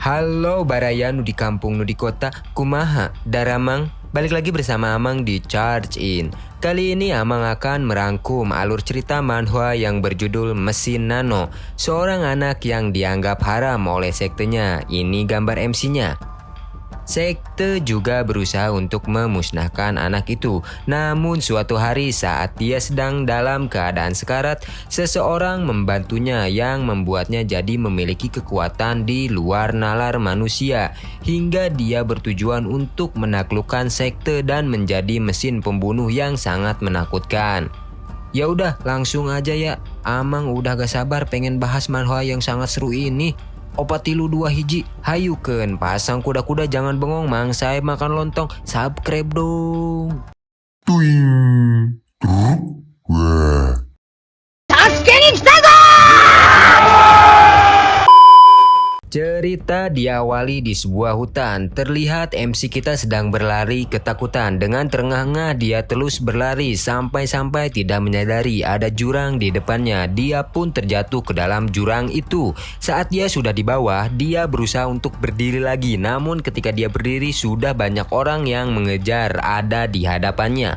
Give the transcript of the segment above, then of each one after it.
Halo baraya nu di kampung nu di kota, kumaha, daramang? Balik lagi bersama Amang di Charge In. Kali ini Amang akan merangkum alur cerita manhwa yang berjudul Mesin Nano, seorang anak yang dianggap haram oleh sektenya. Ini gambar MC-nya. Sekte juga berusaha untuk memusnahkan anak itu. Namun suatu hari saat dia sedang dalam keadaan sekarat, seseorang membantunya yang membuatnya jadi memiliki kekuatan di luar nalar manusia, hingga dia bertujuan untuk menaklukkan sekte dan menjadi mesin pembunuh yang sangat menakutkan. Ya udah, langsung aja ya. Amang udah gak sabar pengen bahas manhwa yang sangat seru ini. Opat tilu dua hiji, hayukeun pasang kuda-kuda jangan bengong mang, saya makan lontong, subscribe dong. Tuing, truk, wah. Cerita diawali di sebuah hutan. Terlihat MC kita sedang berlari ketakutan. Dengan terengah-engah dia terus berlari sampai-sampai tidak menyadari ada jurang di depannya. Dia pun terjatuh ke dalam jurang itu. Saat dia sudah di bawah, dia berusaha untuk berdiri lagi. Namun ketika dia berdiri sudah banyak orang yang mengejar ada di hadapannya.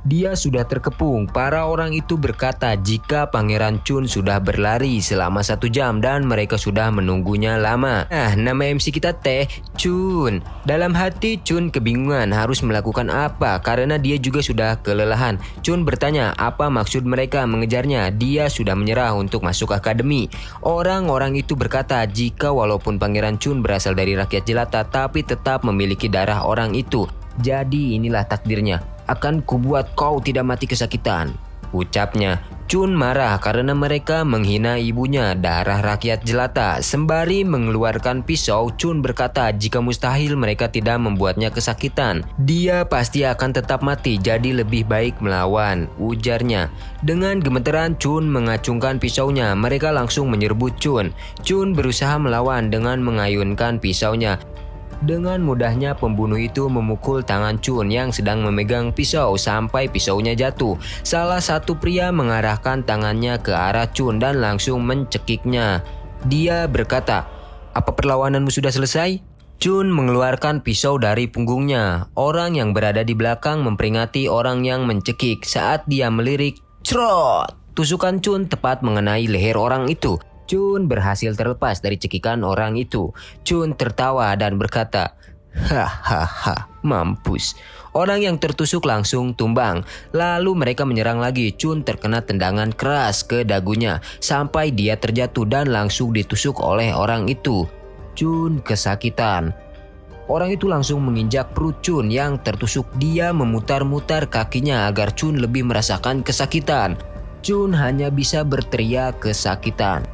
Dia sudah terkepung. Para orang itu berkata jika Pangeran Chun sudah berlari selama 1 jam dan mereka sudah menunggunya lama. Nah, nama MC kita teh Chun. Dalam hati Chun kebingungan harus melakukan apa karena dia juga sudah kelelahan. Chun bertanya apa maksud mereka mengejarnya. Dia sudah menyerah untuk masuk akademi. Orang-orang itu berkata jika walaupun Pangeran Chun berasal dari rakyat jelata tapi tetap memiliki darah orang itu. Jadi inilah takdirnya. Akan kubuat kau tidak mati kesakitan, ucapnya. Chun marah karena mereka menghina ibunya, darah rakyat jelata. Sembari mengeluarkan pisau, Chun berkata jika mustahil mereka tidak membuatnya kesakitan, dia pasti akan tetap mati, jadi lebih baik melawan, ujarnya. Dengan gemeteran Chun mengacungkan pisaunya. Mereka langsung menyerbu Chun. Chun berusaha melawan dengan mengayunkan pisaunya. Dengan mudahnya pembunuh itu memukul tangan Chun yang sedang memegang pisau sampai pisaunya jatuh. Salah satu pria mengarahkan tangannya ke arah Chun dan langsung mencekiknya. Dia berkata, "Apa perlawananmu sudah selesai?" Chun mengeluarkan pisau dari punggungnya. Orang yang berada di belakang memperingati orang yang mencekik. Saat dia melirik, crot! Tusukan Chun tepat mengenai leher orang itu. Chun berhasil terlepas dari cekikan orang itu. Chun tertawa dan berkata, "Hahaha, mampus." Orang yang tertusuk langsung tumbang. Lalu mereka menyerang lagi. Chun terkena tendangan keras ke dagunya sampai dia terjatuh dan langsung ditusuk oleh orang itu. Chun kesakitan. Orang itu langsung menginjak perut Chun yang tertusuk. Dia memutar-mutar kakinya agar Chun lebih merasakan kesakitan. Chun hanya bisa berteriak kesakitan.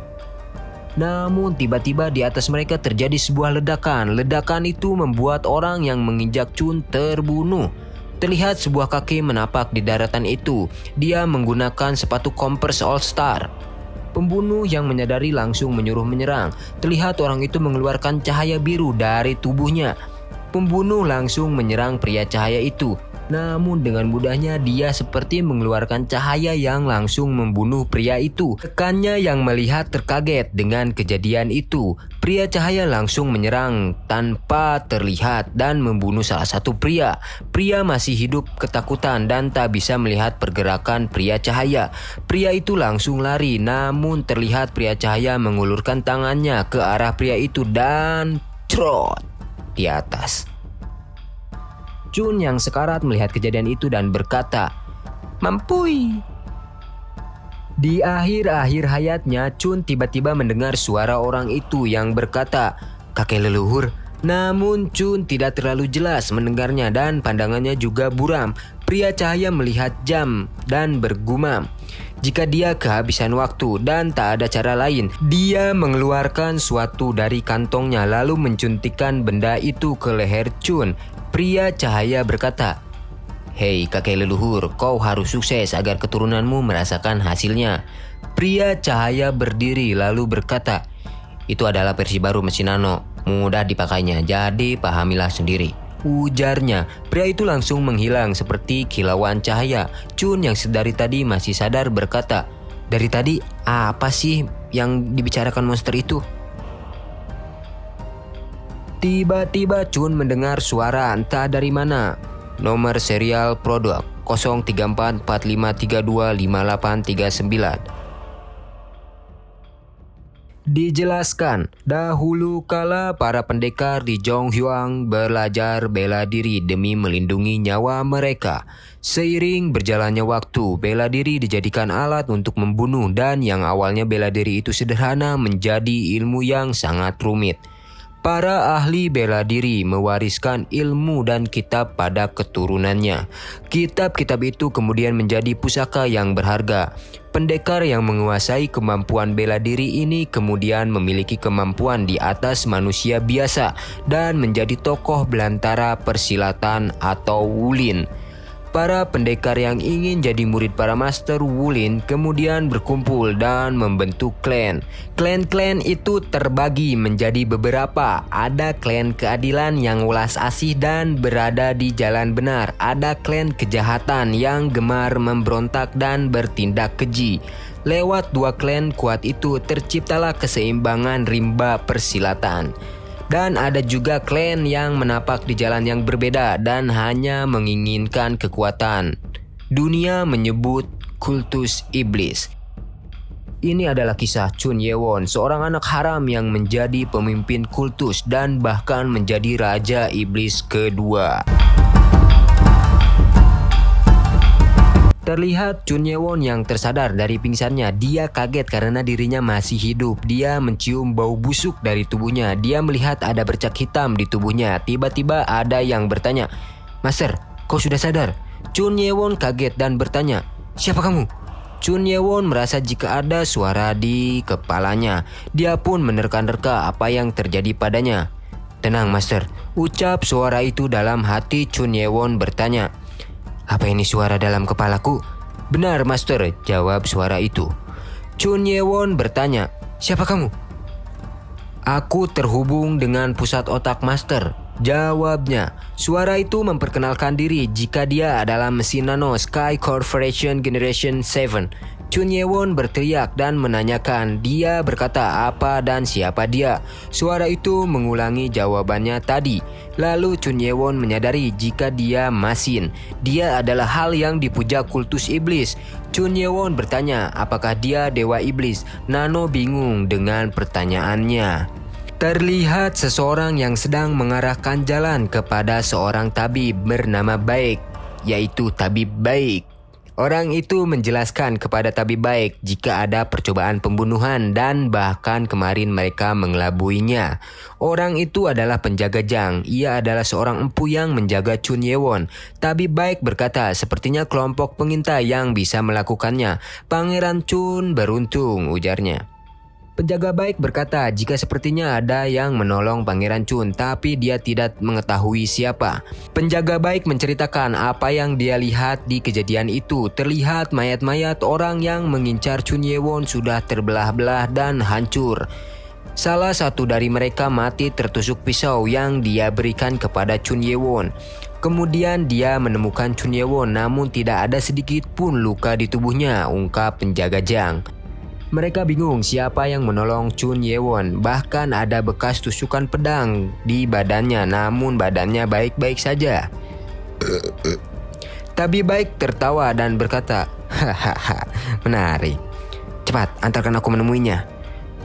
Namun tiba-tiba di atas mereka terjadi sebuah ledakan. Ledakan itu membuat orang yang menginjak Chun terbunuh. Terlihat sebuah kaki menapak di daratan itu. Dia menggunakan sepatu Converse All Star. Pembunuh yang menyadari langsung menyuruh menyerang. Terlihat orang itu mengeluarkan cahaya biru dari tubuhnya. Pembunuh langsung menyerang pria cahaya itu. Namun dengan mudahnya dia seperti mengeluarkan cahaya yang langsung membunuh pria itu. Rekannya yang melihat terkaget dengan kejadian itu. Pria cahaya langsung menyerang tanpa terlihat dan membunuh salah satu pria. Pria masih hidup ketakutan dan tak bisa melihat pergerakan pria cahaya. Pria itu langsung lari, namun terlihat pria cahaya mengulurkan tangannya ke arah pria itu dan crot di atas. Chun yang sekarat melihat kejadian itu dan berkata, "Mampui." Di akhir-akhir hayatnya, Chun tiba-tiba mendengar suara orang itu yang berkata, "Kakek leluhur." Namun Chun tidak terlalu jelas mendengarnya dan pandangannya juga buram. Pria cahaya melihat jam dan bergumam jika dia kehabisan waktu dan tak ada cara lain. Dia mengeluarkan suatu dari kantongnya lalu mencuntikkan benda itu ke leher Chun. Pria cahaya berkata, "Hei kakek leluhur, kau harus sukses agar keturunanmu merasakan hasilnya." Pria cahaya berdiri lalu berkata, "Itu adalah versi baru mesin nano, mudah dipakainya, jadi pahamilah sendiri," ujarnya. Pria itu langsung menghilang seperti kilauan cahaya. Chun yang sedari tadi masih sadar berkata, "Dari tadi apa sih yang dibicarakan monster itu?" Tiba-tiba Chun mendengar suara entah dari mana. Nomor serial produk 0345453258839. Dijelaskan, dahulu kala para pendekar di Zhonghuang belajar bela diri demi melindungi nyawa mereka. Seiring berjalannya waktu, bela diri dijadikan alat untuk membunuh dan yang awalnya bela diri itu sederhana menjadi ilmu yang sangat rumit. Para ahli bela diri mewariskan ilmu dan kitab pada keturunannya. Kitab-kitab itu kemudian menjadi pusaka yang berharga. Pendekar yang menguasai kemampuan bela diri ini kemudian memiliki kemampuan di atas manusia biasa dan menjadi tokoh belantara persilatan atau wulin. Para pendekar yang ingin jadi murid para master wulin kemudian berkumpul dan membentuk klan. Klan-klan itu terbagi menjadi beberapa. Ada klan keadilan yang welas asih dan berada di jalan benar. Ada klan kejahatan yang gemar memberontak dan bertindak keji. Lewat dua klan kuat itu terciptalah keseimbangan rimba persilatan. Dan ada juga klan yang menapak di jalan yang berbeda dan hanya menginginkan kekuatan. Dunia menyebut kultus iblis. Ini adalah kisah Chun Ye-won, seorang anak haram yang menjadi pemimpin kultus dan bahkan menjadi raja iblis kedua. Terlihat Chun Ye-won yang tersadar dari pingsannya. Dia kaget karena dirinya masih hidup. Dia mencium bau busuk dari tubuhnya. Dia melihat ada bercak hitam di tubuhnya. Tiba-tiba ada yang bertanya, "Master, kau sudah sadar?" Chun Ye-won kaget dan bertanya, "Siapa kamu?" Chun Ye-won merasa jika ada suara di kepalanya. Dia pun menerka-nerka apa yang terjadi padanya. "Tenang, Master," ucap suara itu dalam hati. Chun Ye-won bertanya, "Apa ini suara dalam kepalaku?" "Benar, Master," jawab suara itu. Chun Ye-won bertanya, "Siapa kamu?" "Aku terhubung dengan pusat otak Master," jawabnya. Suara itu memperkenalkan diri jika dia adalah mesin nano Sky Corporation Generation 7. Chun Ye-won berteriak dan menanyakan dia berkata apa dan siapa dia. Suara itu mengulangi jawabannya tadi. Lalu Chun Ye-won menyadari jika dia masin. Dia adalah hal yang dipuja kultus iblis. Chun Ye-won bertanya apakah dia dewa iblis. Nano bingung dengan pertanyaannya. Terlihat seseorang yang sedang mengarahkan jalan kepada seorang tabib bernama Baik, yaitu tabib Baik. Orang itu menjelaskan kepada tabib Baik jika ada percobaan pembunuhan dan bahkan kemarin mereka mengelabuinya. Orang itu adalah penjaga Jang. Ia adalah seorang empu yang menjaga Chun Ye-won. Tabib Baik berkata sepertinya kelompok pengintai yang bisa melakukannya. Pangeran Chun beruntung, ujarnya. Penjaga Baik berkata jika sepertinya ada yang menolong Pangeran Chun tapi dia tidak mengetahui siapa. Penjaga Baik menceritakan apa yang dia lihat di kejadian itu. Terlihat mayat-mayat orang yang mengincar Chun Ye-won sudah terbelah-belah dan hancur. Salah satu dari mereka mati tertusuk pisau yang dia berikan kepada Chun Ye-won. Kemudian dia menemukan Chun Ye-won namun tidak ada sedikit pun luka di tubuhnya, ungkap penjaga Jang. Mereka bingung siapa yang menolong Chun Ye-won. Bahkan ada bekas tusukan pedang di badannya, namun badannya baik-baik saja. Tabib Baik tertawa dan berkata, "Hahaha, menarik. Cepat, antarkan aku menemuinya."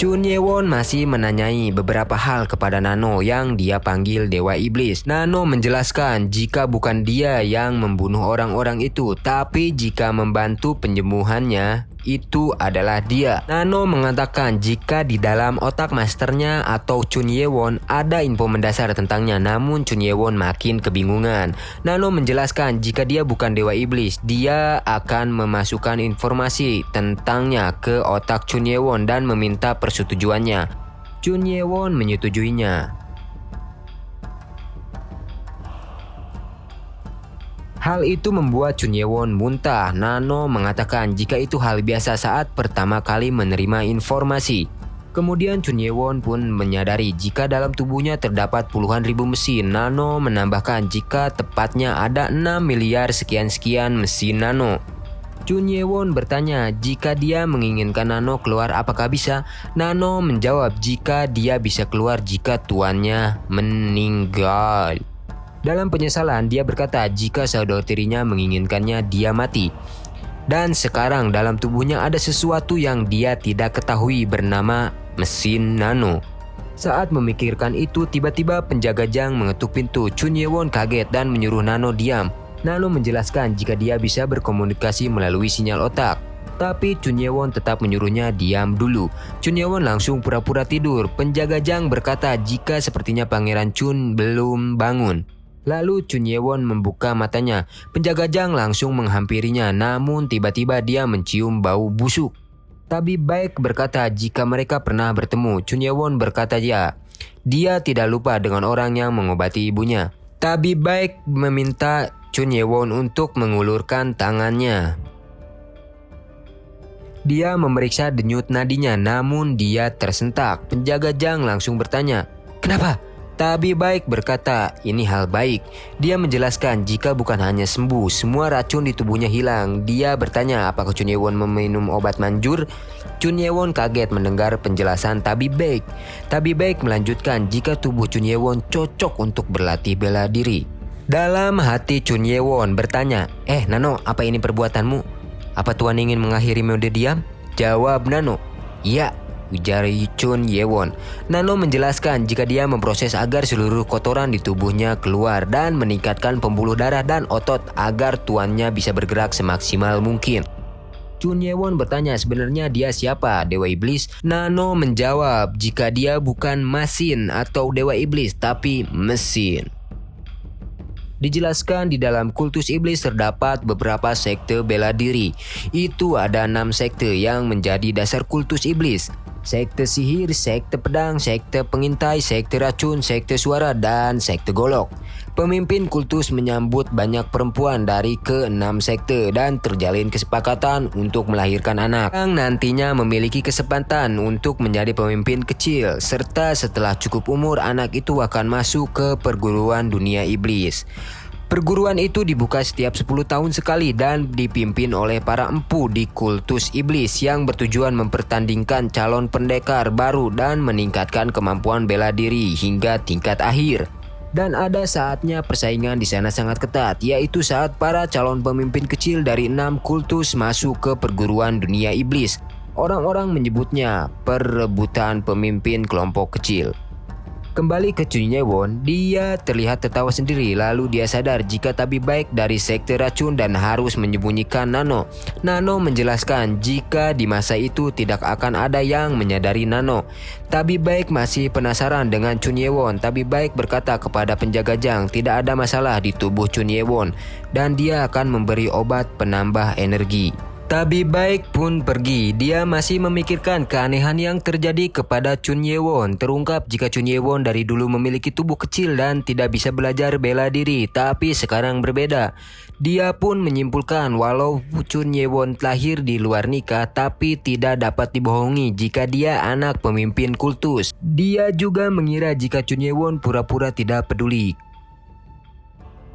Chun Ye-won masih menanyai beberapa hal kepada Nano yang dia panggil Dewa Iblis. Nano menjelaskan jika bukan dia yang membunuh orang-orang itu, tapi jika membantu penyembuhannya, itu adalah dia. Nano mengatakan jika di dalam otak masternya atau Chun Ye-won ada info mendasar tentangnya, namun Chun Ye-won makin kebingungan. Nano menjelaskan jika dia bukan Dewa Iblis, dia akan memasukkan informasi tentangnya ke otak Chun Ye-won dan meminta persetujuannya. Chun Ye-won menyetujuinya. Hal itu membuat Chun Ye-won muntah. Nano mengatakan jika itu hal biasa saat pertama kali menerima informasi. Kemudian Chun Ye-won pun menyadari jika dalam tubuhnya terdapat puluhan ribu mesin. Nano menambahkan jika tepatnya ada 6 miliar sekian-sekian mesin nano. Chun Ye-won bertanya jika dia menginginkan Nano keluar apakah bisa. Nano menjawab jika dia bisa keluar jika tuannya meninggal. Dalam penyesalan dia berkata jika saudara tirinya menginginkannya dia mati. Dan sekarang dalam tubuhnya ada sesuatu yang dia tidak ketahui bernama mesin Nano. Saat memikirkan itu tiba-tiba penjaga Jang mengetuk pintu. Chun Ye-won kaget dan menyuruh Nano diam. Nano menjelaskan jika dia bisa berkomunikasi melalui sinyal otak. Tapi Chun Ye-won tetap menyuruhnya diam dulu. Chun Ye-won langsung pura-pura tidur. Penjaga Jang berkata jika sepertinya Pangeran Chun belum bangun. Lalu Chun Ye-won membuka matanya. Penjaga Jang langsung menghampirinya, namun tiba-tiba dia mencium bau busuk. Tabib baik berkata jika mereka pernah bertemu. Chun Ye-won berkata ya, dia tidak lupa dengan orang yang mengobati ibunya. Tabib baik meminta Chun Ye-won untuk mengulurkan tangannya. Dia memeriksa denyut nadinya, namun dia tersentak. Penjaga Jang langsung bertanya, "Kenapa?" Tabib baik berkata, "Ini hal baik." Dia menjelaskan jika bukan hanya sembuh, semua racun di tubuhnya hilang. Dia bertanya apakah Chun Ye-won meminum obat manjur. Chun Ye-won kaget mendengar penjelasan tabib baik. Tabib baik melanjutkan jika tubuh Chun Ye-won cocok untuk berlatih bela diri. Dalam hati Chun Ye-won bertanya, Nano, apa ini perbuatanmu? Apa Tuan ingin mengakhiri mode diam?" Jawab Nano, "Ya," ujar Chun Ye-won. Nano menjelaskan jika dia memproses agar seluruh kotoran di tubuhnya keluar dan meningkatkan pembuluh darah dan otot agar tuannya bisa bergerak semaksimal mungkin. Chun Ye-won bertanya sebenarnya dia siapa, Dewa Iblis? Nano menjawab jika dia bukan mesin atau Dewa Iblis tapi mesin. Dijelaskan di dalam kultus iblis terdapat beberapa sekte bela diri. Itu ada 6 sekte yang menjadi dasar kultus iblis. Sekte sihir, sekte pedang, sekte pengintai, sekte racun, sekte suara, dan sekte golok. Pemimpin kultus menyambut banyak perempuan dari ke-6 sekte dan terjalin kesepakatan untuk melahirkan anak yang nantinya memiliki kesempatan untuk menjadi pemimpin kecil, serta setelah cukup umur anak itu akan masuk ke perguruan dunia iblis. Perguruan itu dibuka setiap 10 tahun sekali dan dipimpin oleh para empu di kultus iblis yang bertujuan mempertandingkan calon pendekar baru dan meningkatkan kemampuan bela diri hingga tingkat akhir. Dan ada saatnya persaingan di sana sangat ketat, yaitu saat para calon pemimpin kecil dari 6 kultus masuk ke perguruan dunia iblis. Orang-orang menyebutnya perebutan pemimpin kelompok kecil. Kembali ke Chun Ye-won, dia terlihat tertawa sendiri lalu dia sadar jika tabib baik dari sekte racun dan harus menyembunyikan Nano. Nano menjelaskan jika di masa itu tidak akan ada yang menyadari Nano. Tabib baik masih penasaran dengan Chun Ye-won. Tabib baik berkata kepada penjaga Jang tidak ada masalah di tubuh Chun Ye-won dan dia akan memberi obat penambah energi. Tabib baik pun pergi. Dia masih memikirkan keanehan yang terjadi kepada Chun Ye-won. Terungkap jika Chun Ye-won dari dulu memiliki tubuh kecil dan tidak bisa belajar bela diri, tapi sekarang berbeda. Dia pun menyimpulkan walau Chun Ye-won lahir di luar nikah, tapi tidak dapat dibohongi jika dia anak pemimpin kultus. Dia juga mengira jika Chun Ye-won pura-pura tidak peduli.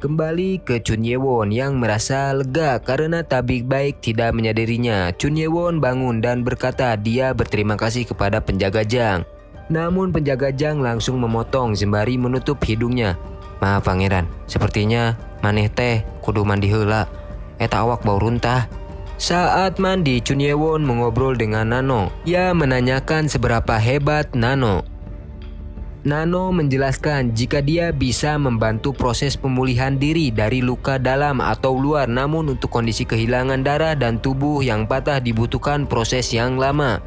Kembali ke Chun Ye-won yang merasa lega karena tabib baik tidak menyadarinya. Chun Ye-won bangun dan berkata dia berterima kasih kepada penjaga Jang. Namun penjaga Jang langsung memotong sembari menutup hidungnya. "Maaf pangeran, sepertinya maneh teh kudu mandi heula. Eta awak bau runtah." Saat mandi, Chun Ye-won mengobrol dengan Nano. Ia menanyakan seberapa hebat Nano. Nano menjelaskan jika dia bisa membantu proses pemulihan diri dari luka dalam atau luar, namun untuk kondisi kehilangan darah dan tubuh yang patah dibutuhkan proses yang lama.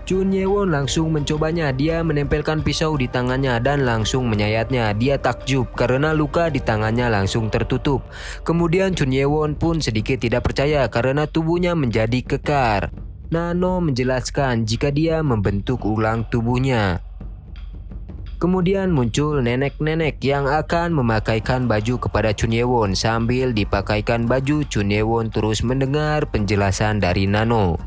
Chun Ye-won langsung mencobanya. Dia menempelkan pisau di tangannya dan langsung menyayatnya. Dia takjub karena luka di tangannya langsung tertutup. Kemudian Chun Ye-won pun sedikit tidak percaya karena tubuhnya menjadi kekar. Nano menjelaskan jika dia membentuk ulang tubuhnya. Kemudian muncul nenek-nenek yang akan memakaikan baju kepada Chun Ye-won. Sambil dipakaikan baju, Chun Ye-won terus mendengar penjelasan dari Nano.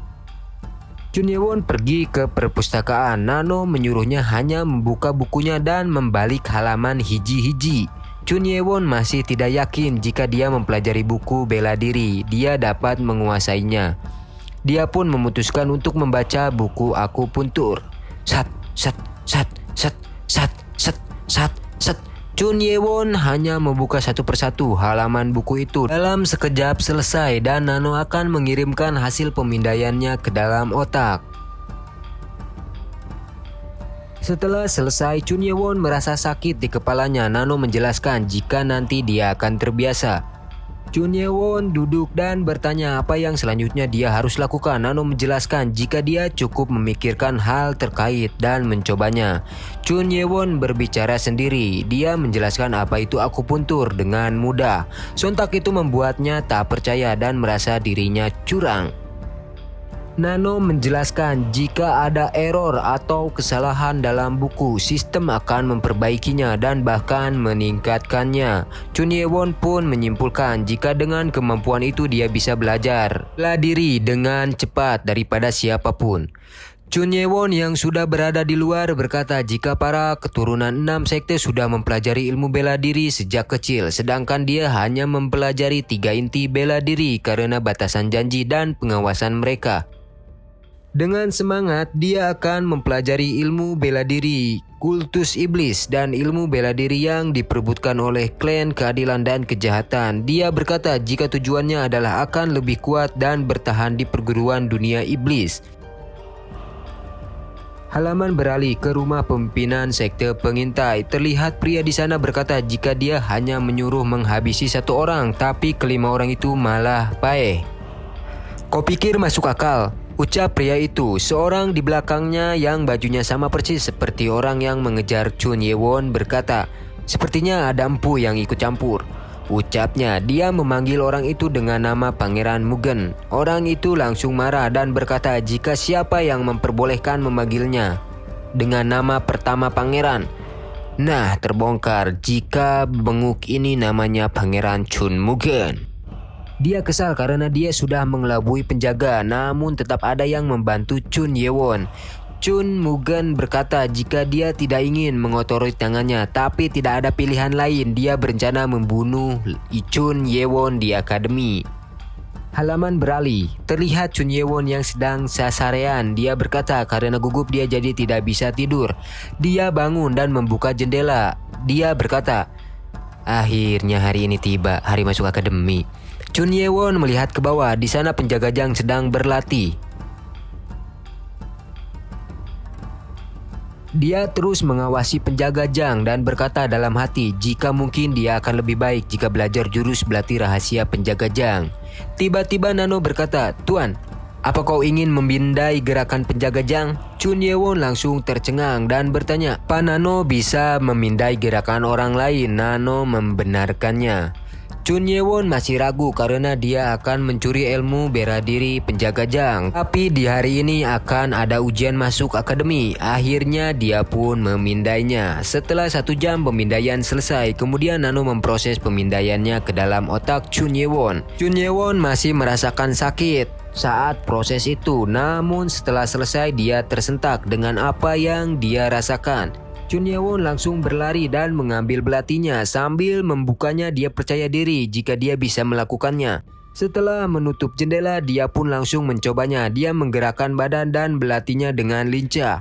Chun Ye-won pergi ke perpustakaan. Nano menyuruhnya hanya membuka bukunya dan membalik halaman hiji-hiji. Chun Ye-won masih tidak yakin jika dia mempelajari buku bela diri, dia dapat menguasainya. Dia pun memutuskan untuk membaca buku akupuntur. Sat, sat, sat, sat, sat, sat, sat, sat. Chun Ye-won hanya membuka satu persatu halaman buku itu. Dalam sekejap selesai dan Nano akan mengirimkan hasil pemindaiannya ke dalam otak. Setelah selesai, Chun Ye-won merasa sakit di kepalanya. Nano menjelaskan jika nanti dia akan terbiasa. Chun Ye-won duduk dan bertanya apa yang selanjutnya dia harus lakukan. Nano menjelaskan jika dia cukup memikirkan hal terkait dan mencobanya. Chun Ye-won berbicara sendiri. Dia menjelaskan apa itu akupuntur dengan mudah. Sontak itu membuatnya tak percaya dan merasa dirinya curang. Nano menjelaskan jika ada error atau kesalahan dalam buku, sistem akan memperbaikinya dan bahkan meningkatkannya. Chun Ye-won pun menyimpulkan jika dengan kemampuan itu dia bisa belajar bela diri dengan cepat daripada siapapun. Chun Ye-won yang sudah berada di luar berkata jika para keturunan 6 sekte sudah mempelajari ilmu bela diri sejak kecil, sedangkan dia hanya mempelajari 3 inti bela diri karena batasan janji dan pengawasan mereka. Dengan semangat, dia akan mempelajari ilmu bela diri, kultus iblis, dan ilmu bela diri yang diperebutkan oleh klan keadilan dan kejahatan. Dia berkata jika tujuannya adalah akan lebih kuat dan bertahan di perguruan dunia iblis. Halaman beralih ke rumah pimpinan sekte pengintai. Terlihat pria di sana berkata jika dia hanya menyuruh menghabisi 1 orang, tapi ke-5 orang itu malah baik. Kau pikir masuk akal? Ucap pria itu. Seorang di belakangnya yang bajunya sama persis seperti orang yang mengejar Chun Ye-won berkata, sepertinya ada empu yang ikut campur. Ucapnya, dia memanggil orang itu dengan nama Pangeran Mugen. Orang itu langsung marah dan berkata jika siapa yang memperbolehkan memanggilnya dengan nama pertama Pangeran. Nah, terbongkar jika benguk ini namanya Pangeran Chun Mugen. Dia kesal karena dia sudah mengelabui penjaga, namun tetap ada yang membantu Chun Ye-won. Chun Mugen berkata jika dia tidak ingin mengotori tangannya, tapi tidak ada pilihan lain. Dia berencana membunuh Chun Ye-won di akademi. Halaman beralih. Terlihat Chun Ye-won yang sedang sasarean. Dia berkata karena gugup dia jadi tidak bisa tidur. Dia bangun dan membuka jendela. Dia berkata, akhirnya hari ini tiba, hari masuk akademi. Chun Ye-won melihat ke bawah. Di sana penjaga Jang sedang berlatih. Dia terus mengawasi penjaga Jang dan berkata dalam hati jika mungkin dia akan lebih baik jika belajar jurus belati rahasia penjaga Jang. Tiba-tiba Nano berkata, Tuan, apa kau ingin memindai gerakan penjaga Jang? Chun Ye-won langsung tercengang dan bertanya, Pak Nano bisa memindai gerakan orang lain? Nano membenarkannya. Chun Ye-won masih ragu karena dia akan mencuri ilmu bela diri penjaga Jang. Tapi di hari ini akan ada ujian masuk akademi. Akhirnya dia pun memindainya. Setelah 1 jam pemindaian selesai, kemudian Nano memproses pemindaiannya ke dalam otak Chun Ye-won. Chun Ye-won masih merasakan sakit saat proses itu, namun setelah selesai dia tersentak dengan apa yang dia rasakan. Chun Ye-won langsung berlari dan mengambil belatinya. Sambil membukanya dia percaya diri jika dia bisa melakukannya. Setelah menutup jendela, dia pun langsung mencobanya. Dia menggerakkan badan dan belatinya dengan lincah.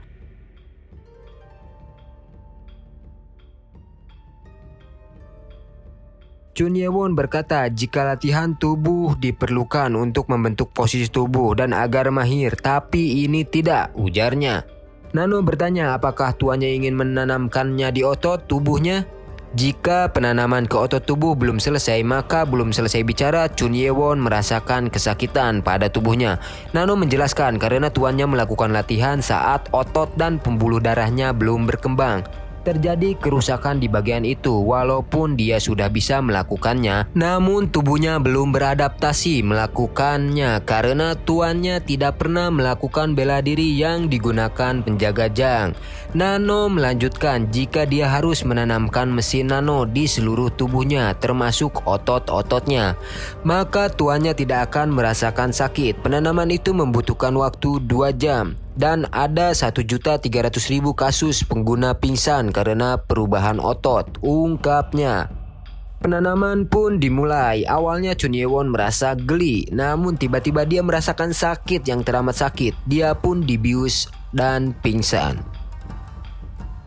Chun Ye-won berkata jika latihan tubuh diperlukan untuk membentuk posisi tubuh dan agar mahir, tapi ini tidak, ujarnya. Nano bertanya apakah tuannya ingin menanamkannya di otot tubuhnya. Jika penanaman ke otot tubuh belum selesai, maka belum selesai bicara Chun Ye-won merasakan kesakitan pada tubuhnya. Nano menjelaskan karena tuannya melakukan latihan saat otot dan pembuluh darahnya belum berkembang. Terjadi kerusakan di bagian itu. Walaupun dia sudah bisa melakukannya, namun tubuhnya belum beradaptasi melakukannya karena tuannya tidak pernah melakukan bela diri yang digunakan penjaga Jang. Nano melanjutkan jika dia harus menanamkan mesin nano di seluruh tubuhnya termasuk otot-ototnya, maka tuannya tidak akan merasakan sakit. Penanaman itu membutuhkan waktu 2 jam. Dan ada 1.300.000 kasus pengguna pingsan karena perubahan otot, ungkapnya. Penanaman pun dimulai. Awalnya Chun Ye-won merasa geli, namun tiba-tiba dia merasakan sakit yang teramat sakit. Dia pun dibius dan pingsan.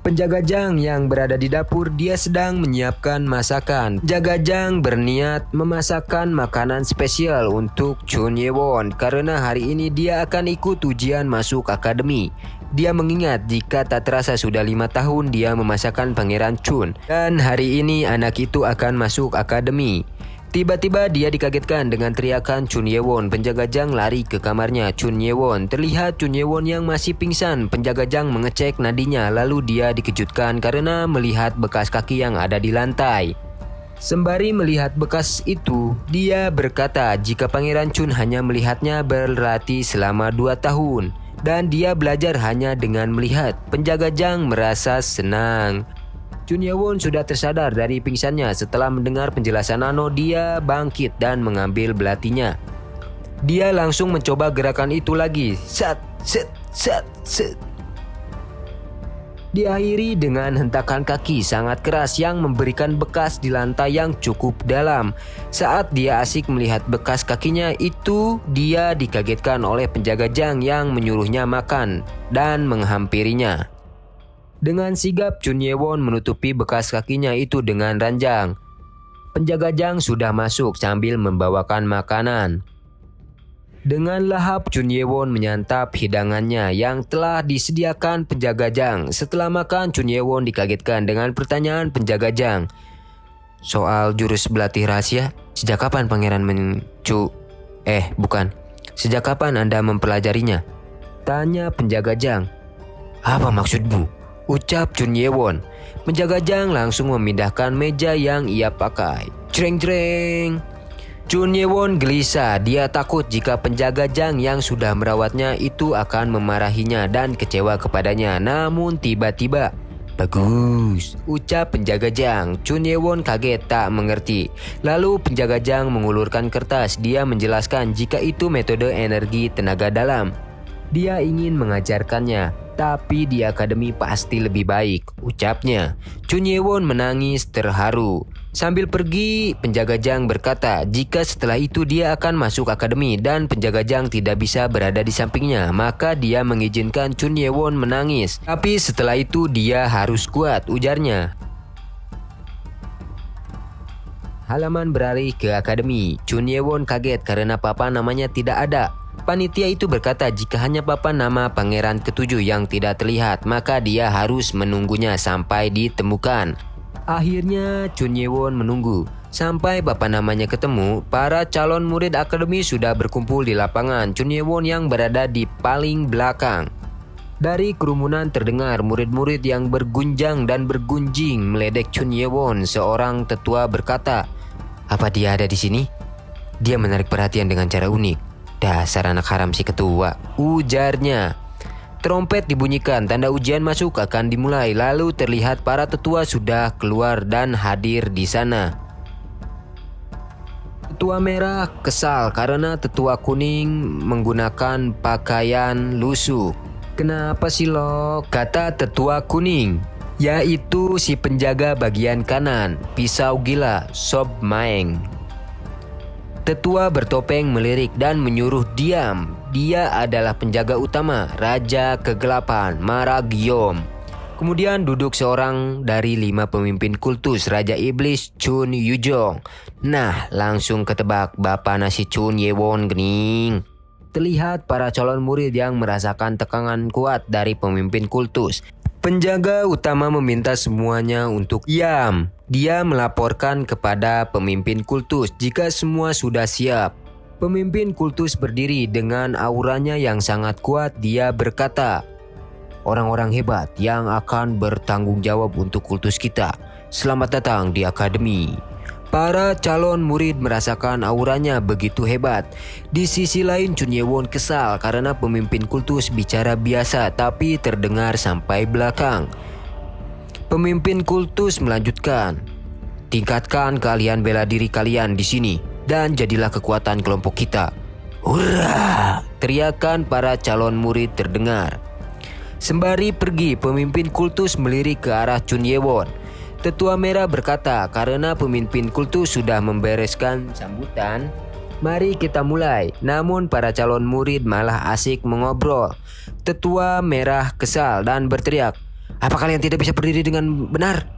Penjaga Jang yang berada di dapur, dia sedang menyiapkan masakan. Penjaga Jang berniat memasakkan makanan spesial untuk Chun Ye-won karena hari ini dia akan ikut ujian masuk akademi. Dia mengingat jika tak terasa sudah 5 tahun dia memasakkan Pangeran Chun dan hari ini anak itu akan masuk akademi. Tiba-tiba dia dikagetkan dengan teriakan Chun Ye-won. Penjaga Jang lari ke kamarnya Chun Ye-won. Terlihat Chun Ye-won yang masih pingsan. Penjaga Jang mengecek nadinya, lalu dia dikejutkan karena melihat bekas kaki yang ada di lantai. Sembari melihat bekas itu, dia berkata jika Pangeran Chun hanya melihatnya berlatih selama 2 tahun dan dia belajar hanya dengan melihat. Penjaga Jang merasa senang. Chun Ye-won sudah tersadar dari pingsannya. Setelah mendengar penjelasan Nano, dia bangkit dan mengambil belatinya. Dia langsung mencoba gerakan itu lagi. Sat, set, sat, set. Diakhiri dengan hentakan kaki sangat keras yang memberikan bekas di lantai yang cukup dalam. Saat dia asik melihat bekas kakinya itu, dia dikagetkan oleh penjaga Jang yang menyuruhnya makan dan menghampirinya. Dengan sigap Chun Ye-won menutupi bekas kakinya itu dengan ranjang. Penjaga Jang sudah masuk sambil membawakan makanan. Dengan lahap Chun Ye-won menyantap hidangannya yang telah disediakan penjaga Jang. Setelah makan, Chun Ye-won dikagetkan dengan pertanyaan penjaga Jang. Soal jurus belati rahasia, sejak kapan Pangeran Sejak kapan Anda mempelajarinya? Tanya penjaga Jang. Apa maksudmu? Ucap Chun Ye-won. Penjaga Jang langsung memindahkan meja yang ia pakai. Jreng-jreng. Chun Ye-won gelisah. Dia takut jika penjaga Jang yang sudah merawatnya itu akan memarahinya dan kecewa kepadanya. Namun tiba-tiba, bagus, ucap penjaga Jang. Chun Ye-won kaget tak mengerti. Lalu penjaga Jang mengulurkan kertas. Dia menjelaskan jika itu metode energi tenaga dalam. Dia ingin mengajarkannya, tapi di akademi pasti lebih baik, ucapnya. Chun Ye-won menangis terharu. Sambil pergi, penjaga Jang berkata jika setelah itu dia akan masuk akademi dan penjaga Jang tidak bisa berada di sampingnya, maka dia mengizinkan Chun Ye-won menangis. Tapi setelah itu dia harus kuat, ujarnya. Halaman beralih ke akademi. Chun Ye-won kaget karena papa namanya tidak ada. Panitia itu berkata jika hanya papan nama Pangeran Ketujuh yang tidak terlihat, maka dia harus menunggunya sampai ditemukan. Akhirnya Chun Ye-won menunggu sampai papan namanya ketemu. Para calon murid akademi sudah berkumpul di lapangan. Chun Ye-won yang berada di paling belakang. Dari kerumunan terdengar murid-murid yang bergunjang dan bergunjing meledek Chun Ye-won. Seorang tetua berkata, "Apa dia ada di sini? Dia menarik perhatian dengan cara unik. Dasar anak haram si ketua," ujarnya. Trompet dibunyikan, tanda ujian masuk akan dimulai. Lalu terlihat para tetua sudah keluar dan hadir di sana. Tetua merah kesal karena tetua kuning menggunakan pakaian lusuh. "Kenapa sih lo?" kata tetua kuning, yaitu si penjaga bagian kanan, pisau gila, Sob Maeng. Tetua bertopeng melirik dan menyuruh diam. Dia adalah penjaga utama, Raja Kegelapan, Maragiom. Kemudian duduk seorang dari 5 pemimpin kultus, Raja Iblis, Chun Yujong. Nah, langsung ketebak bapak nasi Chun Ye-won gening. Terlihat para calon murid yang merasakan tekanan kuat dari pemimpin kultus. Penjaga utama meminta semuanya untuk diam. Dia melaporkan kepada pemimpin kultus jika semua sudah siap. Pemimpin kultus berdiri dengan auranya yang sangat kuat. Dia berkata, "Orang-orang hebat yang akan bertanggung jawab untuk kultus kita, selamat datang di akademi." Para calon murid merasakan auranya begitu hebat. Di sisi lain Chun Ye-won kesal karena pemimpin kultus bicara biasa tapi terdengar sampai belakang. Pemimpin kultus melanjutkan, "Tingkatkan keahlian bela diri kalian di sini dan jadilah kekuatan kelompok kita." "Hurra!" teriakan para calon murid terdengar. Sembari pergi, pemimpin kultus melirik ke arah Chun Ye-won. Tetua Merah berkata, karena pemimpin kultus sudah membereskan sambutan, mari kita mulai. Namun para calon murid malah asik mengobrol. Tetua Merah kesal dan berteriak, "Apa kalian tidak bisa berdiri dengan benar?"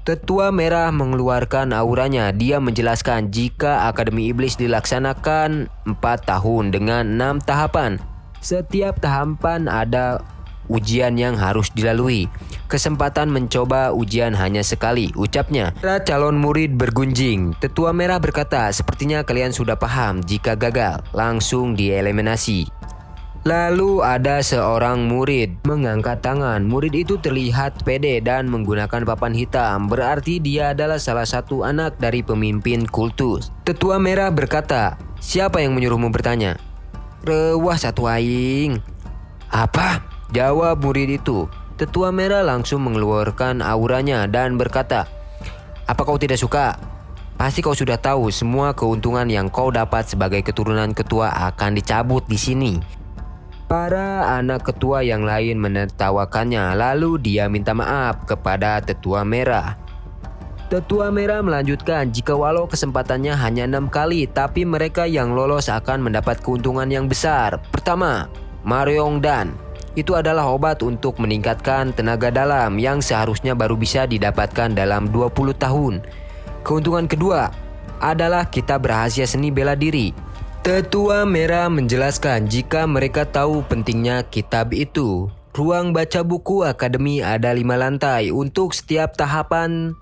Tetua Merah mengeluarkan auranya. Dia menjelaskan jika Akademi Iblis dilaksanakan 4 tahun dengan 6 tahapan. Setiap tahapan ada ujian yang harus dilalui. Kesempatan mencoba ujian hanya sekali, ucapnya. Para calon murid bergunjing. Tetua Merah berkata, sepertinya kalian sudah paham, jika gagal, langsung dieliminasi. Lalu ada seorang murid mengangkat tangan. Murid itu terlihat pede dan menggunakan papan hitam. Berarti dia adalah salah satu anak dari pemimpin kultus. Tetua Merah berkata, siapa yang menyuruhmu bertanya? Rewah satu aing. Apa? Jawab murid itu. Tetua Merah langsung mengeluarkan auranya dan berkata, apa kau tidak suka? Pasti kau sudah tahu semua keuntungan yang kau dapat sebagai keturunan ketua akan dicabut di sini. Para anak ketua yang lain menertawakannya, lalu dia minta maaf kepada Tetua Merah. Tetua Merah melanjutkan, jika walau kesempatannya hanya 6 kali, tapi mereka yang lolos akan mendapat keuntungan yang besar. Pertama, Maryongdan. Itu adalah obat untuk meningkatkan tenaga dalam yang seharusnya baru bisa didapatkan dalam 20 tahun. Keuntungan kedua adalah kitab rahasia seni bela diri. Tetua Merah menjelaskan jika mereka tahu pentingnya kitab itu. Ruang baca buku akademi ada 5 lantai. Untuk setiap tahapan,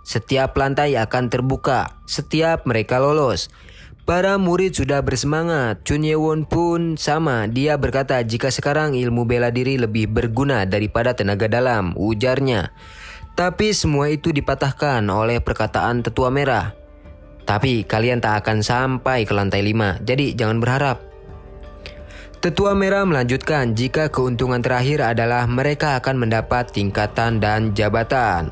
setiap lantai akan terbuka setiap mereka lolos. Para murid sudah bersemangat. Chun Ye-won pun sama. Dia berkata jika sekarang ilmu bela diri lebih berguna daripada tenaga dalam, ujarnya. Tapi semua itu dipatahkan oleh perkataan Tetua Merah. Tapi kalian tak akan sampai ke lantai 5, jadi jangan berharap. Tetua Merah melanjutkan jika keuntungan terakhir adalah mereka akan mendapat tingkatan dan jabatan.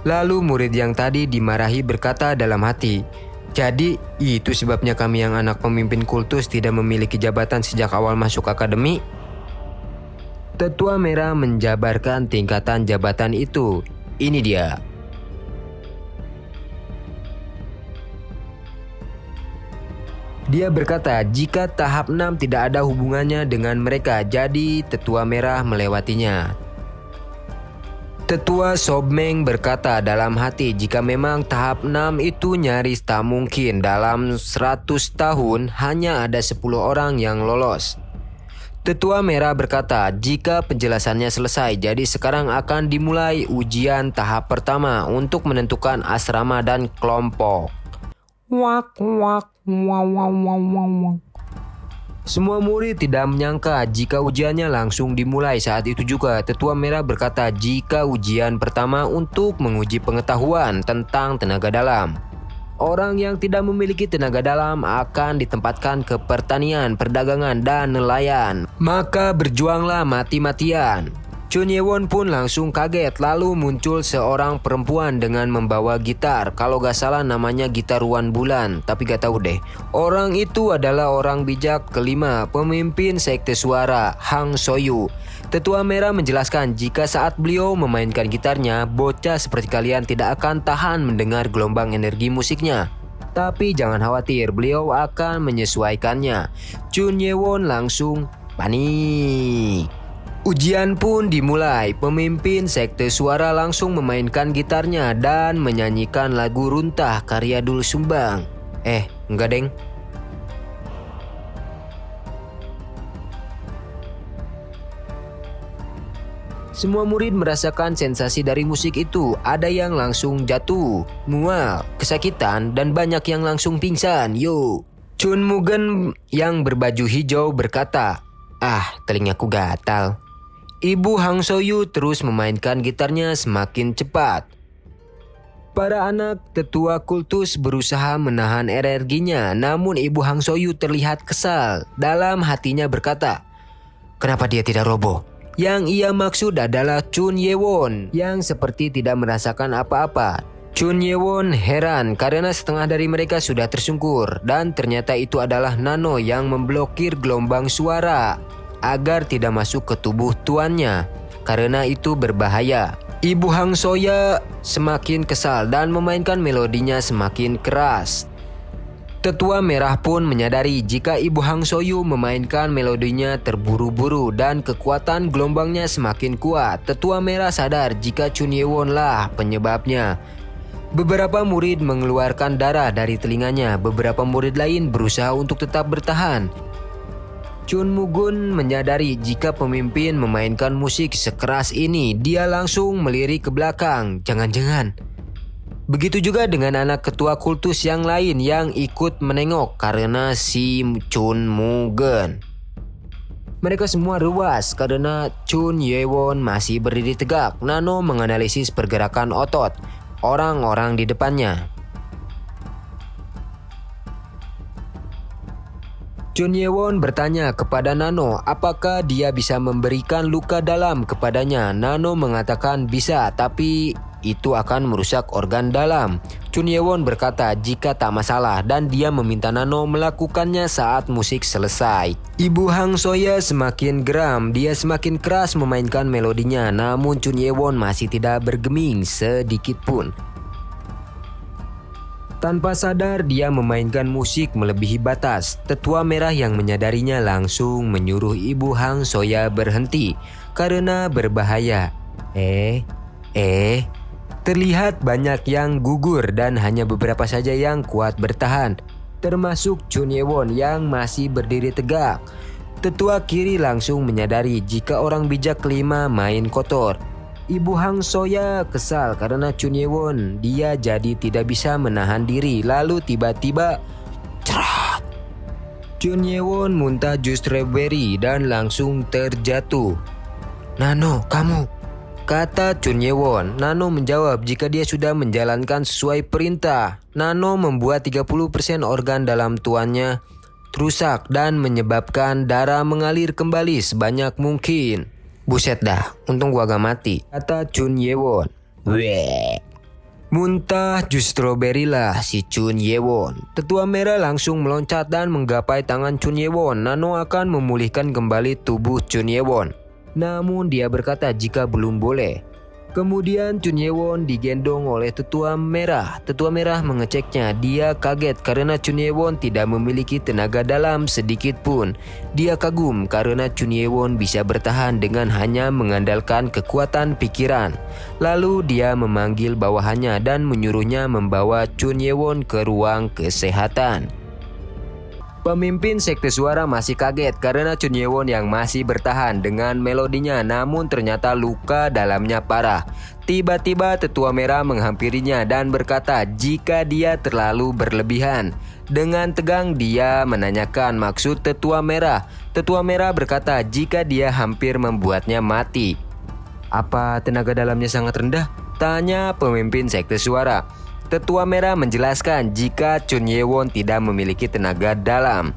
Lalu murid yang tadi dimarahi berkata dalam hati, jadi itu sebabnya kami yang anak pemimpin kultus tidak memiliki jabatan sejak awal masuk akademi? Tetua Merah menjabarkan tingkatan jabatan itu. Ini dia. Dia berkata jika tahap 6 tidak ada hubungannya dengan mereka, jadi Tetua Merah melewatinya. Tetua Sobmeng berkata dalam hati jika memang tahap 6 itu nyaris tak mungkin, dalam 100 tahun hanya ada 10 orang yang lolos. Tetua Merah berkata jika penjelasannya selesai, jadi sekarang akan dimulai ujian tahap pertama untuk menentukan asrama dan kelompok. Wak wak wow wow wow wow. Semua murid tidak menyangka jika ujiannya langsung dimulai. Saat itu juga Tetua Merah berkata jika ujian pertama untuk menguji pengetahuan tentang tenaga dalam. Orang yang tidak memiliki tenaga dalam akan ditempatkan ke pertanian, perdagangan, dan nelayan. Maka berjuanglah mati-matian. Chun Ye-won pun langsung kaget. Lalu muncul seorang perempuan dengan membawa gitar. Kalau gak salah namanya gitar Wan Bulan, tapi gak tahu deh. Orang itu adalah orang bijak kelima, pemimpin sekte suara, Hang Soyu. Tetua Merah menjelaskan jika saat beliau memainkan gitarnya, bocah seperti kalian tidak akan tahan mendengar gelombang energi musiknya. Tapi jangan khawatir, beliau akan menyesuaikannya. Chun Ye-won langsung panik. Ujian pun dimulai. Pemimpin sekte suara langsung memainkan gitarnya dan menyanyikan lagu Runtah karya Dul Sumbang. Enggak deng. Semua murid merasakan sensasi dari musik itu. Ada yang langsung jatuh, mual, kesakitan, dan banyak yang langsung pingsan. Yo. Chun Mugen yang berbaju hijau berkata, telingaku gatal. Ibu Hang Soyu terus memainkan gitarnya semakin cepat. Para anak tetua kultus berusaha menahan energinya, namun Ibu Hang Soyu terlihat kesal. Dalam hatinya berkata, kenapa dia tidak roboh? Yang ia maksud adalah Chun Ye-won yang seperti tidak merasakan apa-apa. Chun Ye-won heran karena setengah dari mereka sudah tersungkur dan ternyata itu adalah nano yang memblokir gelombang suara agar tidak masuk ke tubuh tuannya, karena itu berbahaya. Ibu Hang Soya semakin kesal dan memainkan melodinya semakin keras. Tetua Merah pun menyadari jika Ibu Hang Soyu memainkan melodinya terburu-buru dan kekuatan gelombangnya semakin kuat. Tetua Merah sadar jika Chun Ye-won lah penyebabnya. Beberapa murid mengeluarkan darah dari telinganya, beberapa murid lain berusaha untuk tetap bertahan. Chun Mugun menyadari jika pemimpin memainkan musik sekeras ini, dia langsung melirik ke belakang. Jangan-jangan begitu juga dengan anak ketua kultus yang lain yang ikut menengok karena si Chun Mugen. Mereka semua ruas karena Chun Ye-won masih berdiri tegak. Nano menganalisis pergerakan otot orang-orang di depannya. Chun Ye-won bertanya kepada Nano apakah dia bisa memberikan luka dalam kepadanya. Nano mengatakan bisa, tapi itu akan merusak organ dalam. Chun Ye-won berkata jika tak masalah dan dia meminta Nano melakukannya saat musik selesai. Ibu Hang Soya semakin geram, dia semakin keras memainkan melodinya, namun Chun Ye-won masih tidak bergeming sedikit pun. Tanpa sadar dia memainkan musik melebihi batas. Tetua Merah yang menyadarinya langsung menyuruh Ibu Hang Soya berhenti karena berbahaya. Terlihat banyak yang gugur dan hanya beberapa saja yang kuat bertahan, termasuk Chun Ye-won yang masih berdiri tegak. Tetua Kiri langsung menyadari jika orang bijak kelima main kotor. Ibu Hang Soya kesal karena Chun Ye-won, dia jadi tidak bisa menahan diri. Lalu tiba-tiba cerat, Chun Ye-won muntah jus strawberry dan langsung terjatuh. Nano, kamu, kata Chun Ye-won. Nano menjawab jika dia sudah menjalankan sesuai perintah. Nano membuat 30% organ dalam tuannya rusak dan menyebabkan darah mengalir kembali sebanyak mungkin. Buset dah, untung gua gak mati, kata Chun Ye-won. Weh. Muntah jus strawberry lah si Chun Ye-won. Tetua Merah langsung meloncat dan menggapai tangan Chun Ye-won. Nano akan memulihkan kembali tubuh Chun Ye-won, namun dia berkata jika belum boleh. Kemudian Chun Ye-won digendong oleh Tetua Merah. Tetua Merah mengeceknya. Dia kaget karena Chun Ye-won tidak memiliki tenaga dalam sedikit pun. Dia kagum karena Chun Ye-won bisa bertahan dengan hanya mengandalkan kekuatan pikiran. Lalu dia memanggil bawahannya dan menyuruhnya membawa Chun Ye-won ke ruang kesehatan. Pemimpin Sekte Suara masih kaget karena Chun Ye-won yang masih bertahan dengan melodinya, namun ternyata luka dalamnya parah. Tiba-tiba Tetua Merah menghampirinya dan berkata jika dia terlalu berlebihan. Dengan tegang dia menanyakan maksud Tetua Merah. Tetua Merah berkata jika dia hampir membuatnya mati. Apa tenaga dalamnya sangat rendah? Tanya pemimpin Sekte Suara. Tetua Merah menjelaskan jika Chun Ye-won tidak memiliki tenaga dalam.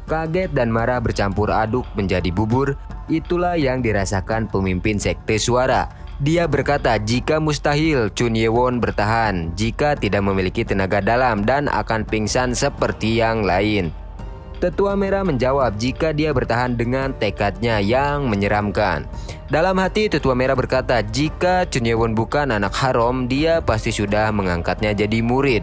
Kaget dan marah bercampur aduk menjadi bubur. Itulah yang dirasakan pemimpin Sekte Suara. Dia berkata jika mustahil Chun Ye-won bertahan jika tidak memiliki tenaga dalam dan akan pingsan seperti yang lain. Tetua Merah menjawab jika dia bertahan dengan tekadnya yang menyeramkan. Dalam hati Tetua Merah berkata jika Chun Ye-won bukan anak haram, dia pasti sudah mengangkatnya jadi murid.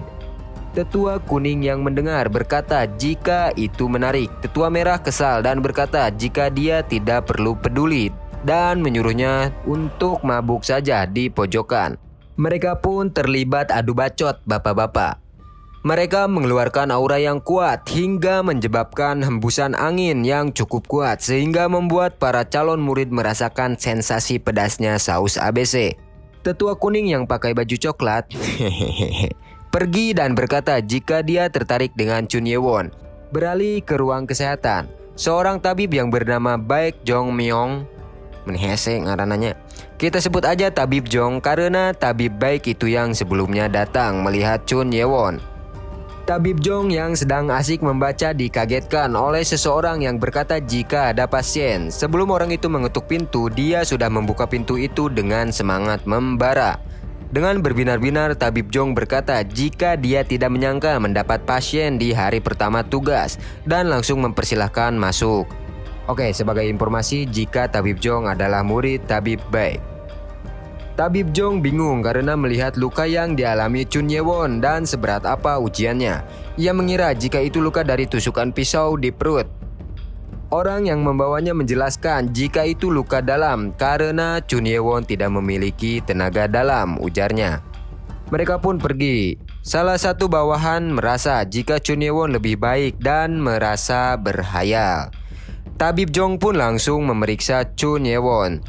Tetua Kuning yang mendengar berkata jika itu menarik. Tetua Merah kesal dan berkata jika dia tidak perlu peduli dan menyuruhnya untuk mabuk saja di pojokan. Mereka pun terlibat adu bacot bapak-bapak. Mereka mengeluarkan aura yang kuat hingga menyebabkan hembusan angin yang cukup kuat sehingga membuat para calon murid merasakan sensasi pedasnya saus ABC. Tetua Kuning yang pakai baju coklat pergi dan berkata jika dia tertarik dengan Chun Ye-won. Beralih ke ruang kesehatan, seorang tabib yang bernama Baek Jong Myong, menhese ngarananya, kita sebut aja Tabib Jong karena Tabib Baik itu yang sebelumnya datang melihat Chun Ye-won. Tabib Jong yang sedang asik membaca dikagetkan oleh seseorang yang berkata jika ada pasien. Sebelum orang itu mengetuk pintu, dia sudah membuka pintu itu dengan semangat membara. Dengan berbinar-binar, Tabib Jong berkata jika dia tidak menyangka mendapat pasien di hari pertama tugas dan langsung mempersilahkan masuk. Oke, sebagai informasi, jika Tabib Jong adalah murid Tabib Baik. Tabib Jong bingung karena melihat luka yang dialami Chun Ye-won dan seberat apa ujiannya. Ia mengira jika itu luka dari tusukan pisau di perut. Orang yang membawanya menjelaskan jika itu luka dalam karena Chun Ye-won tidak memiliki tenaga dalam, ujarnya. Mereka pun pergi. Salah satu bawahan merasa jika Chun Ye-won lebih baik dan merasa berhayal. Tabib Jong pun langsung memeriksa Chun Ye-won.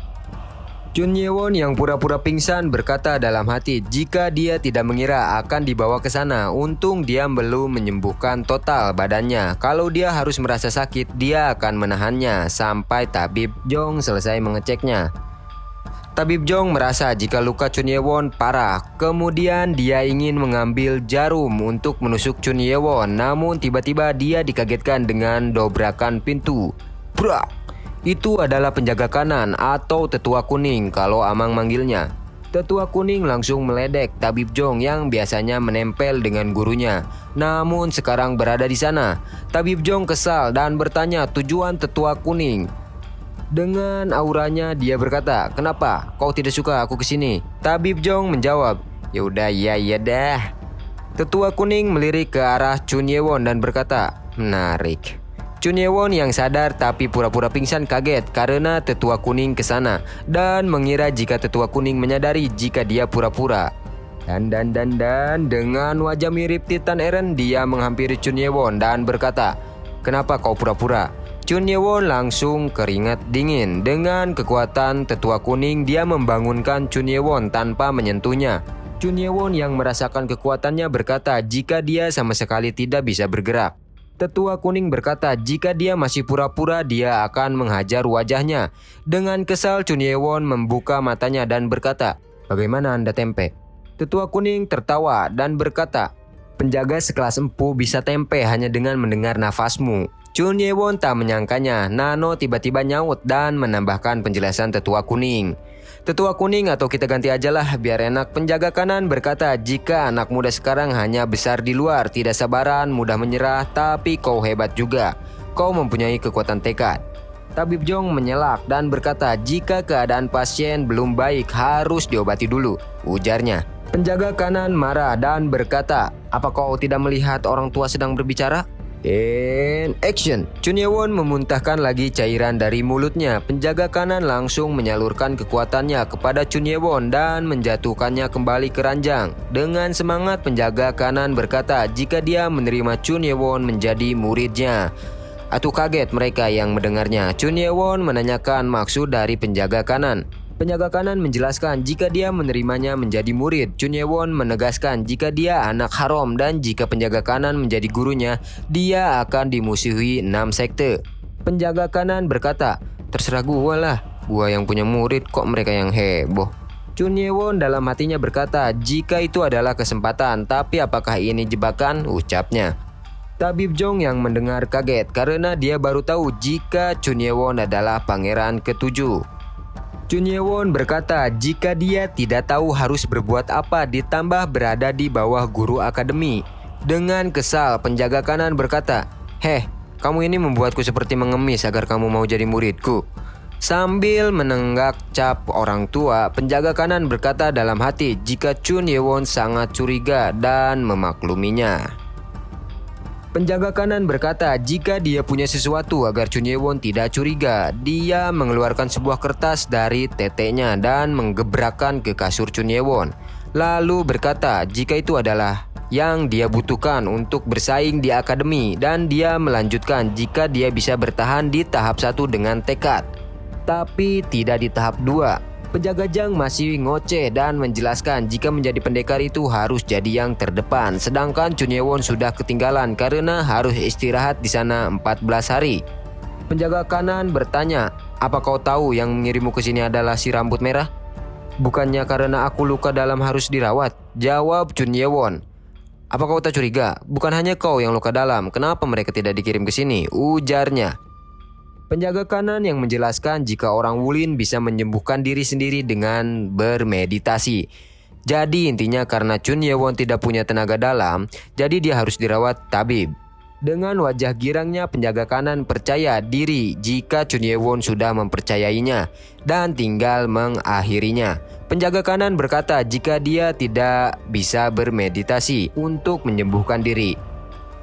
Chun Ye-won yang pura-pura pingsan berkata dalam hati jika dia tidak mengira akan dibawa ke sana. Untung dia belum menyembuhkan total badannya. Kalau dia harus merasa sakit, dia akan menahannya sampai Tabib Jong selesai mengeceknya. Tabib Jong merasa jika luka Chun Ye-won parah. Kemudian dia ingin mengambil jarum untuk menusuk Chun Ye-won. Namun tiba-tiba dia dikagetkan dengan dobrakan pintu. Brak! Itu adalah penjaga kanan atau tetua kuning kalau Amang manggilnya. Tetua kuning langsung meledek Tabib Jong yang biasanya menempel dengan gurunya. Namun sekarang berada di sana. Tabib Jong kesal dan bertanya tujuan tetua kuning. Dengan auranya dia berkata, "Kenapa kau tidak suka aku kesini?" Tabib Jong menjawab, "Yaudah, ya dah." Tetua kuning melirik ke arah Chun Ye-won dan berkata, "Menarik." Chun Ye-won yang sadar tapi pura-pura pingsan kaget karena tetua kuning ke sana dan mengira jika tetua kuning menyadari jika dia pura-pura. Dan dengan wajah mirip Titan Eren dia menghampiri Chun Ye-won dan berkata, "Kenapa kau pura-pura?" Chun Ye-won langsung keringat dingin. Dengan kekuatan tetua kuning dia membangunkan Chun Ye-won tanpa menyentuhnya. Chun Ye-won yang merasakan kekuatannya berkata jika dia sama sekali tidak bisa bergerak. Tetua kuning berkata jika dia masih pura-pura dia akan menghajar wajahnya. Dengan kesal Chun Ye-won membuka matanya dan berkata, "Bagaimana Anda tempe?" Tetua kuning tertawa dan berkata, "Penjaga sekelas empu bisa tempe hanya dengan mendengar nafasmu." Chun Ye-won tak menyangkanya. Nano tiba-tiba nyaut dan menambahkan penjelasan tetua kuning. Tetua kuning atau kita ganti aja lah biar enak. Penjaga kanan berkata jika anak muda sekarang hanya besar di luar, tidak sabaran, mudah menyerah, tapi kau hebat juga. Kau mempunyai kekuatan tekad. Tabib Jong menyelak dan berkata jika keadaan pasien belum baik harus diobati dulu, ujarnya. Penjaga kanan marah dan berkata, "Apa kau tidak melihat orang tua sedang berbicara?" And action. Chun Ye-won memuntahkan lagi cairan dari mulutnya. Penjaga kanan langsung menyalurkan kekuatannya kepada Chun Ye-won dan menjatuhkannya kembali ke ranjang. Dengan semangat penjaga kanan berkata jika dia menerima Chun Ye-won menjadi muridnya. Atau kaget mereka yang mendengarnya. Chun Ye-won menanyakan maksud dari penjaga kanan. Penjaga kanan menjelaskan jika dia menerimanya menjadi murid. Chun Ye-won menegaskan jika dia anak haram dan jika penjaga kanan menjadi gurunya, dia akan dimusuhi 6 sekte. Penjaga kanan berkata, "Terserah gua lah, gua yang punya murid kok mereka yang heboh." Chun Ye-won dalam hatinya berkata, jika itu adalah kesempatan, tapi apakah ini jebakan? Ucapnya. Tabib Jong yang mendengar kaget karena dia baru tahu jika Chun Ye-won adalah pangeran ke-7. Chun Ye-won berkata jika dia tidak tahu harus berbuat apa ditambah berada di bawah guru akademi. Dengan kesal penjaga kanan berkata, "Heh, kamu ini membuatku seperti mengemis agar kamu mau jadi muridku." Sambil menenggak cap orang tua, penjaga kanan berkata dalam hati jika Chun Ye-won sangat curiga dan memakluminya. Penjaga kanan berkata jika dia punya sesuatu agar Chun Ye-won tidak curiga. Dia mengeluarkan sebuah kertas dari teteknya dan menggebrakkan ke kasur Chun Ye-won. Lalu berkata jika itu adalah yang dia butuhkan untuk bersaing di akademi dan dia melanjutkan jika dia bisa bertahan di tahap 1 dengan tekad, tapi tidak di tahap 2. Penjaga Jang masih ngoceh dan menjelaskan jika menjadi pendekar itu harus jadi yang terdepan. Sedangkan Chun Ye-won sudah ketinggalan karena harus istirahat di sana 14 hari. Penjaga kanan bertanya, "Apa kau tahu yang mengirimmu ke sini adalah si rambut merah?" "Bukannya karena aku luka dalam harus dirawat," jawab Chun Ye-won. "Apa kau tak curiga? Bukan hanya kau yang luka dalam. Kenapa mereka tidak dikirim ke sini?" ujarnya. Penjaga kanan yang menjelaskan jika orang Wulin bisa menyembuhkan diri sendiri dengan bermeditasi. Jadi intinya karena Chun Ye-won tidak punya tenaga dalam, jadi dia harus dirawat tabib. Dengan wajah girangnya, penjaga kanan percaya diri jika Chun Ye-won sudah mempercayainya dan tinggal mengakhirinya. Penjaga kanan berkata jika dia tidak bisa bermeditasi untuk menyembuhkan diri.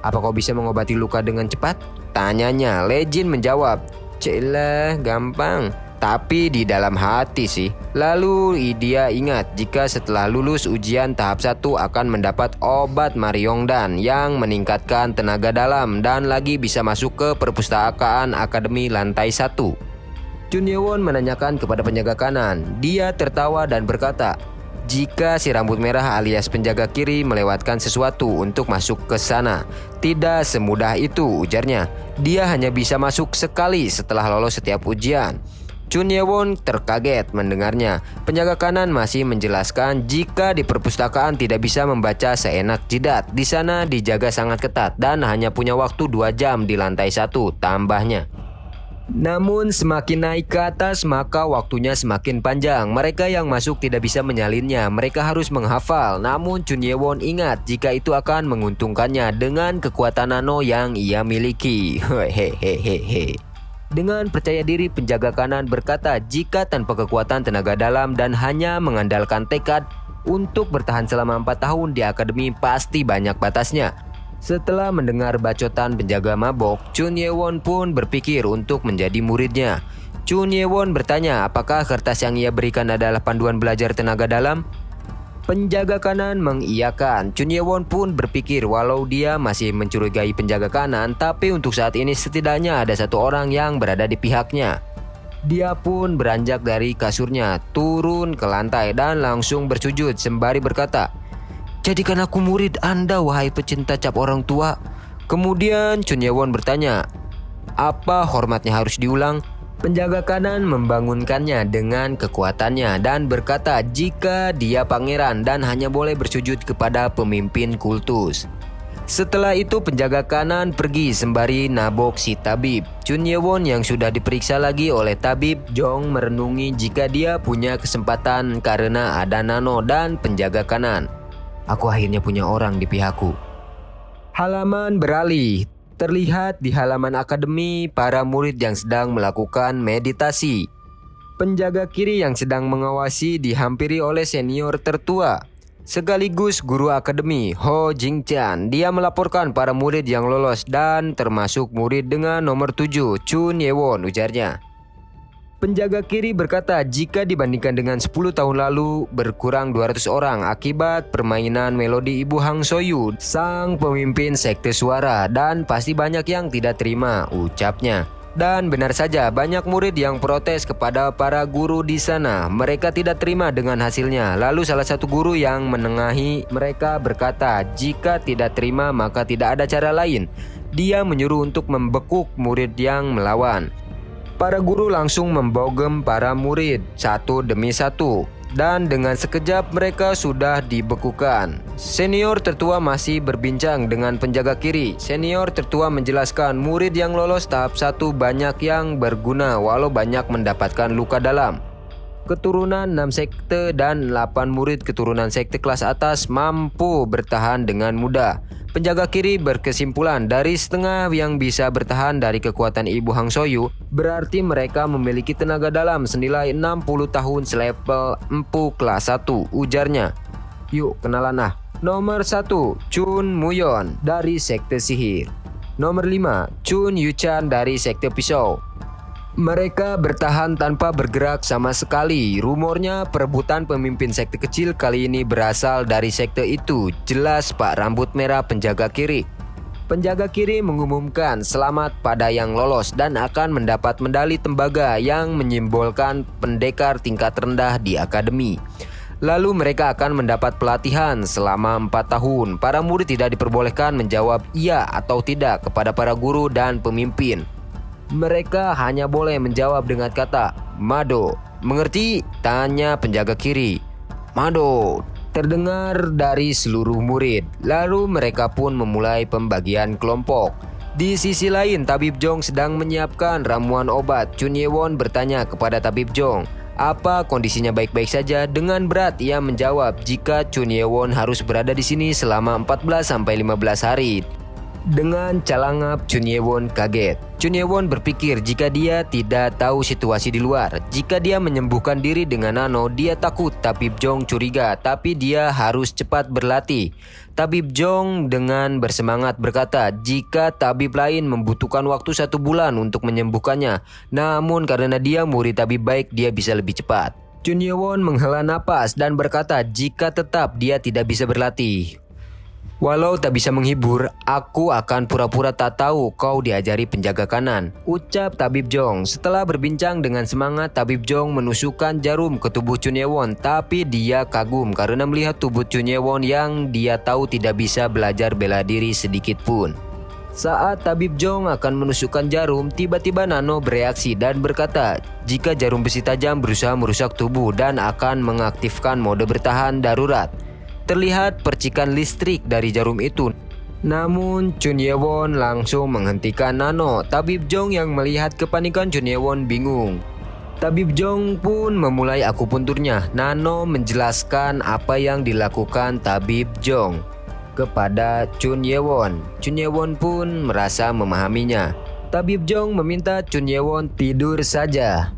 "Apa kau bisa mengobati luka dengan cepat?" tanyanya. Legend menjawab, "Celah, gampang. Tapi di dalam hati sih." Lalu dia ingat jika setelah lulus ujian tahap 1 akan mendapat obat Maryongdan yang meningkatkan tenaga dalam dan lagi bisa masuk ke perpustakaan akademi lantai 1. Chun Ye-won menanyakan kepada penjaga kanan. Dia tertawa dan berkata, jika si rambut merah alias penjaga kiri melewatkan sesuatu untuk masuk ke sana. Tidak semudah itu, ujarnya. Dia hanya bisa masuk sekali setelah lolos setiap ujian. Chun Ye-won terkaget mendengarnya. Penjaga kanan masih menjelaskan jika di perpustakaan tidak bisa membaca seenak jidat. Di sana dijaga sangat ketat dan hanya punya waktu 2 jam di lantai 1, tambahnya. Namun semakin naik ke atas maka waktunya semakin panjang. Mereka yang masuk tidak bisa menyalinnya. Mereka harus menghafal. Namun Chun Ye-won ingat jika itu akan menguntungkannya dengan kekuatan nano yang ia miliki. Hehehehe. Dengan percaya diri, penjaga kanan berkata jika tanpa kekuatan tenaga dalam dan hanya mengandalkan tekad untuk bertahan selama 4 tahun di akademi pasti banyak batasnya. Setelah mendengar bacotan penjaga mabok, Chun Ye-won pun berpikir untuk menjadi muridnya. Chun Ye-won bertanya apakah kertas yang ia berikan adalah panduan belajar tenaga dalam. Penjaga kanan mengiyakan. Chun Ye-won pun berpikir walau dia masih mencurigai penjaga kanan, tapi untuk saat ini setidaknya ada satu orang yang berada di pihaknya. Dia pun beranjak dari kasurnya, turun ke lantai dan langsung bersujud sembari berkata, "Jadikan aku murid Anda, wahai pecinta cap orang tua." Kemudian Chun Ye-won bertanya, "Apa hormatnya harus diulang?" Penjaga kanan membangunkannya dengan kekuatannya dan berkata jika dia pangeran dan hanya boleh bersujud kepada pemimpin kultus. Setelah itu penjaga kanan pergi sembari nabok si tabib. Chun Ye-won yang sudah diperiksa lagi oleh tabib Jong merenungi jika dia punya kesempatan karena ada nano dan penjaga kanan. "Aku akhirnya punya orang di pihakku." Halaman beralih. Terlihat di halaman akademi para murid yang sedang melakukan meditasi. Penjaga kiri yang sedang mengawasi dihampiri oleh senior tertua, sekaligus guru akademi, Ho Jingchan. Dia melaporkan para murid yang lolos dan termasuk murid dengan nomor 7, Chun Ye-won, ujarnya. Penjaga kiri berkata jika dibandingkan dengan 10 tahun lalu berkurang 200 orang akibat permainan melodi Ibu Hang Soyu, sang pemimpin sekte suara, dan pasti banyak yang tidak terima, ucapnya. Dan benar saja banyak murid yang protes kepada para guru di sana. Mereka tidak terima dengan hasilnya. Lalu salah satu guru yang menengahi mereka berkata jika tidak terima maka tidak ada cara lain. Dia menyuruh untuk membekuk murid yang melawan. Para guru langsung membogem para murid satu demi satu dan dengan sekejap mereka sudah dibekukan. Senior tertua masih berbincang dengan penjaga kiri. Senior tertua menjelaskan murid yang lolos tahap 1 banyak yang berguna walau banyak mendapatkan luka dalam. Keturunan 6 sekte dan 8 murid keturunan sekte kelas atas mampu bertahan dengan mudah. Penjaga kiri berkesimpulan dari setengah yang bisa bertahan dari kekuatan Ibu Hang Soyu, berarti mereka memiliki tenaga dalam senilai 60 tahun selevel empu kelas 1, ujarnya. "Yuk kenalan ah." Nomor 1, Chun Muyon dari sekte sihir. Nomor 5, Chun Yuchan dari sekte pisau. Mereka bertahan tanpa bergerak sama sekali. Rumornya perebutan pemimpin sekte kecil kali ini berasal dari sekte itu. Jelas Pak Rambut Merah penjaga kiri. Penjaga kiri mengumumkan selamat pada yang lolos dan akan mendapat medali tembaga yang menyimbolkan pendekar tingkat rendah di akademi. Lalu mereka akan mendapat pelatihan selama 4 tahun. Para murid tidak diperbolehkan menjawab iya atau tidak kepada para guru dan pemimpin. Mereka hanya boleh menjawab dengan kata "Mado." "Mengerti?" tanya penjaga kiri. "Mado," terdengar dari seluruh murid. Lalu mereka pun memulai pembagian kelompok. Di sisi lain, Tabib Jong sedang menyiapkan ramuan obat. Chun Ye-won bertanya kepada Tabib Jong, apa kondisinya baik-baik saja? Dengan berat ia menjawab jika Chun Ye-won harus berada di sini selama 14-15 hari. Dengan calangap, Chun Ye-won kaget. Chun Ye-won berpikir jika dia tidak tahu situasi di luar. Jika dia menyembuhkan diri dengan nano, dia takut Tabib Jong curiga, tapi dia harus cepat berlatih. Tabib Jong dengan bersemangat berkata jika tabib lain membutuhkan waktu 1 bulan untuk menyembuhkannya, namun karena dia murid tabib baik, dia bisa lebih cepat. Chun Ye-won menghela napas dan berkata jika tetap dia tidak bisa berlatih. Walau tak bisa menghibur, aku akan pura-pura tak tahu kau diajari penjaga kanan, ucap Tabib Jong. Setelah berbincang dengan semangat, Tabib Jong menusukkan jarum ke tubuh Chun Ye-won, tapi dia kagum karena melihat tubuh Chun Ye-won yang dia tahu tidak bisa belajar bela diri sedikit pun. Saat Tabib Jong akan menusukkan jarum, tiba-tiba Nano bereaksi dan berkata jika jarum besi tajam berusaha merusak tubuh dan akan mengaktifkan mode bertahan darurat. Terlihat percikan listrik dari jarum itu. Namun Chun Ye-won langsung menghentikan Nano. Tabib Jong yang melihat kepanikan Chun Ye-won bingung. Tabib Jong pun memulai akupunturnya. Nano menjelaskan apa yang dilakukan Tabib Jong kepada Chun Ye-won. Chun Ye-won pun merasa memahaminya. Tabib Jong meminta Chun Ye-won tidur saja.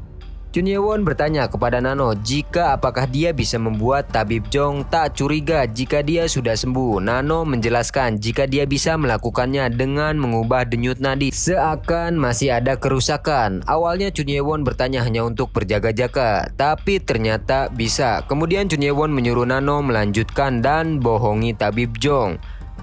Chun Ye-won bertanya kepada Nano jika apakah dia bisa membuat Tabib Jong tak curiga jika dia sudah sembuh. Nano menjelaskan jika dia bisa melakukannya dengan mengubah denyut nadi seakan masih ada kerusakan. Awalnya Chun Ye-won bertanya hanya untuk berjaga-jaga, tapi ternyata bisa. Kemudian Chun Ye-won menyuruh Nano melanjutkan dan bohongi Tabib Jong.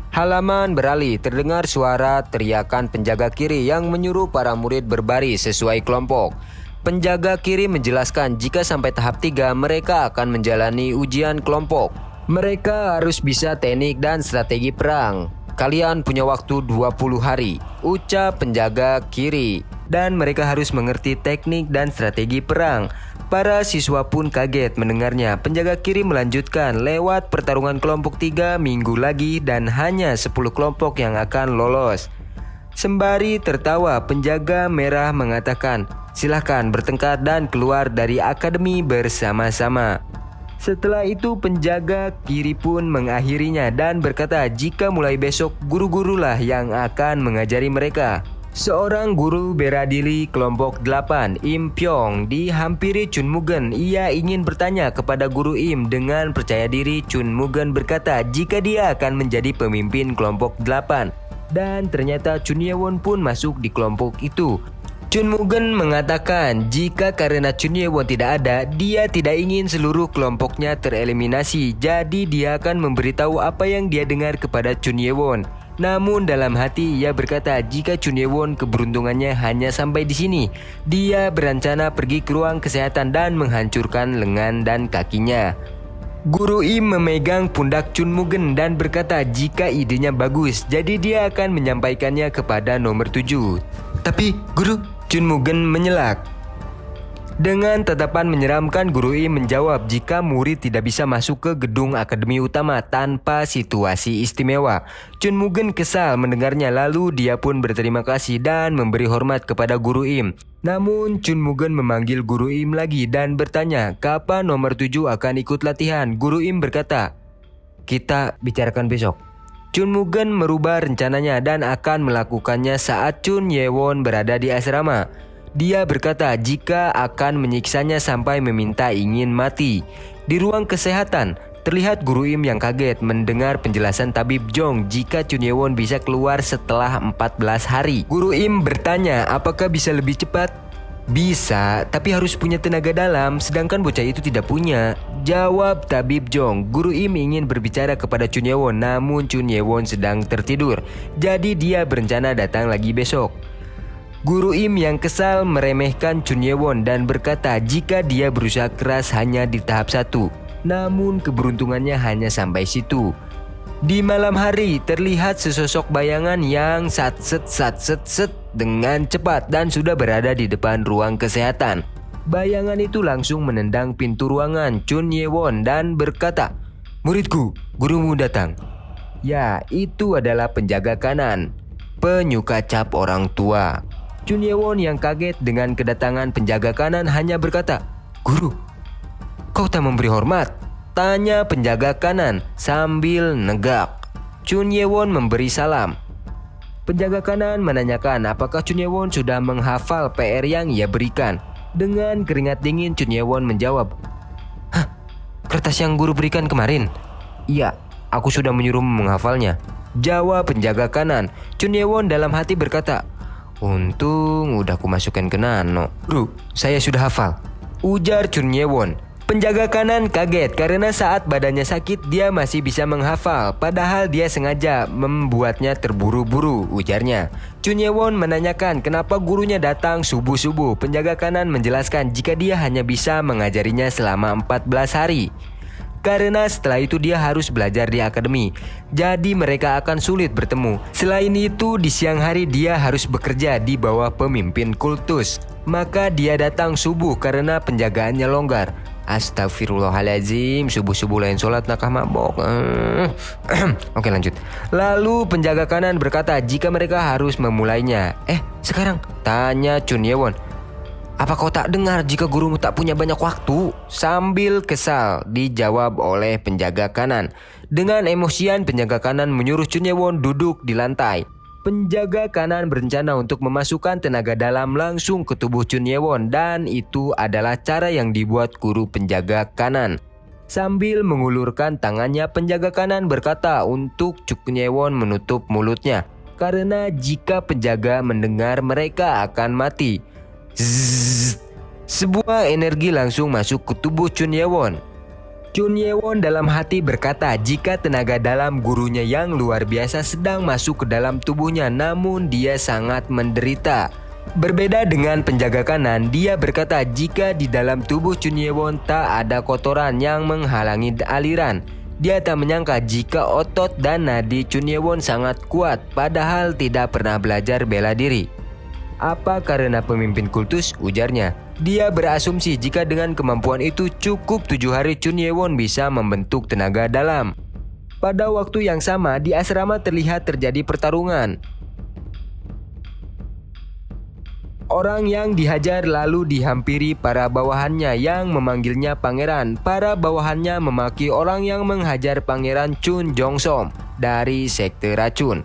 Halaman beralih, terdengar suara teriakan penjaga kiri yang menyuruh para murid berbaris sesuai kelompok. Penjaga kiri menjelaskan jika sampai tahap 3 mereka akan menjalani ujian kelompok. Mereka harus bisa teknik dan strategi perang. Kalian punya waktu 20 hari, ucap penjaga kiri. Dan mereka harus mengerti teknik dan strategi perang. Para siswa pun kaget mendengarnya. Penjaga kiri melanjutkan lewat pertarungan kelompok 3 minggu lagi dan hanya 10 kelompok yang akan lolos. Sembari tertawa, penjaga merah mengatakan, "Silahkan bertengkar dan keluar dari akademi bersama-sama." Setelah itu penjaga kiri pun mengakhirinya dan berkata jika mulai besok guru-gurulah yang akan mengajari mereka. Seorang guru bela diri kelompok 8, Im Pyong, dihampiri Chun Mugen. Ia ingin bertanya kepada guru Im. Dengan percaya diri, Chun Mugen berkata jika dia akan menjadi pemimpin kelompok 8. Dan ternyata Chun Ye-won pun masuk di kelompok itu. Chun Mugen mengatakan jika karena Chun Ye-won tidak ada, dia tidak ingin seluruh kelompoknya tereliminasi. Jadi dia akan memberitahu apa yang dia dengar kepada Chun Ye-won. Namun dalam hati ia berkata jika Chun Ye-won keberuntungannya hanya sampai di sini. Dia berencana pergi ke ruang kesehatan dan menghancurkan lengan dan kakinya. Guru Im memegang pundak Chun Mugen dan berkata jika idenya bagus, jadi dia akan menyampaikannya kepada nomor 7. Tapi guru, Chun Mugen menyelak. Dengan tatapan menyeramkan, Guru Im menjawab jika murid tidak bisa masuk ke gedung akademi utama tanpa situasi istimewa. Chun Mugen kesal mendengarnya, lalu dia pun berterima kasih dan memberi hormat kepada Guru Im. Namun Chun Mugen memanggil Guru Im lagi dan bertanya kapan nomor 7 akan ikut latihan. Guru Im berkata, "Kita bicarakan besok." Chun Mugen merubah rencananya dan akan melakukannya saat Chun Ye-won berada di asrama. Dia berkata jika akan menyiksanya sampai meminta ingin mati. Di ruang kesehatan, terlihat Guru Im yang kaget mendengar penjelasan Tabib Jong jika Chun Ye-won bisa keluar setelah 14 hari. Guru Im bertanya apakah bisa lebih cepat? Bisa, tapi harus punya tenaga dalam, sedangkan bocah itu tidak punya, jawab Tabib Jong. Guru Im ingin berbicara kepada Chun Ye-won, namun Chun Ye-won sedang tertidur. Jadi dia berencana datang lagi besok. Guru Im yang kesal meremehkan Chun Ye-won dan berkata jika dia berusaha keras hanya di tahap 1. Namun keberuntungannya hanya sampai situ. Di malam hari terlihat sesosok bayangan yang satset dengan cepat dan sudah berada di depan ruang kesehatan. Bayangan itu langsung menendang pintu ruangan Chun Ye-won dan berkata, "Muridku, gurumu datang." Ya, itu adalah penjaga kanan, penyuka cap orang tua. Chun Ye-won yang kaget dengan kedatangan penjaga kanan hanya berkata, "Guru, kau tak memberi hormat?" tanya penjaga kanan sambil negak. Chun Ye-won memberi salam. Penjaga kanan menanyakan apakah Chun Ye-won sudah menghafal PR yang ia berikan. Dengan keringat dingin Chun Ye-won menjawab, "Hah? Kertas yang guru berikan kemarin?" "Iya, aku sudah menyuruhmu menghafalnya," jawab penjaga kanan. Chun Ye-won dalam hati berkata, "Untung udah aku masukkan ke nano." "Guru, saya sudah hafal," ujar Chun Ye-won. Penjaga kanan kaget karena saat badannya sakit dia masih bisa menghafal, padahal dia sengaja membuatnya terburu-buru, ujarnya. Chun Ye-won menanyakan kenapa gurunya datang subuh-subuh. Penjaga kanan menjelaskan jika dia hanya bisa mengajarinya selama 14 hari. Karena setelah itu dia harus belajar di akademi, jadi mereka akan sulit bertemu. Selain itu, di siang hari dia harus bekerja di bawah pemimpin kultus. Maka dia datang subuh karena penjagaannya longgar. Astagfirullahaladzim, subuh-subuh lain sholat nakah mabok. Oke, lanjut. Lalu penjaga kanan berkata jika mereka harus memulainya. Sekarang? Tanya Chun Ye-won. "Apa kau tak dengar jika gurumu tak punya banyak waktu?" Sambil kesal dijawab oleh penjaga kanan. Dengan emosian penjaga kanan menyuruh Chun Ye-won duduk di lantai. Penjaga kanan berencana untuk memasukkan tenaga dalam langsung ke tubuh Chun Ye-won dan itu adalah cara yang dibuat guru penjaga kanan. Sambil mengulurkan tangannya penjaga kanan berkata untuk Chun Ye-won menutup mulutnya karena jika penjaga mendengar mereka akan mati. Zzz, sebuah energi langsung masuk ke tubuh Chun Ye-won. Chun Ye-won dalam hati berkata jika tenaga dalam gurunya yang luar biasa sedang masuk ke dalam tubuhnya, namun dia sangat menderita. Berbeda dengan penjaga kanan, dia berkata jika di dalam tubuh Chun Ye-won tak ada kotoran yang menghalangi aliran. Dia tak menyangka jika otot dan nadi Chun Ye-won sangat kuat padahal tidak pernah belajar bela diri. "Apa karena pemimpin kultus?" ujarnya. Dia berasumsi jika dengan kemampuan itu cukup 7 hari Chun Ye-won bisa membentuk tenaga dalam. Pada waktu yang sama di asrama terlihat terjadi pertarungan. Orang yang dihajar lalu dihampiri para bawahannya yang memanggilnya pangeran. Para bawahannya memaki orang yang menghajar pangeran Chun Jong-som dari sekte racun.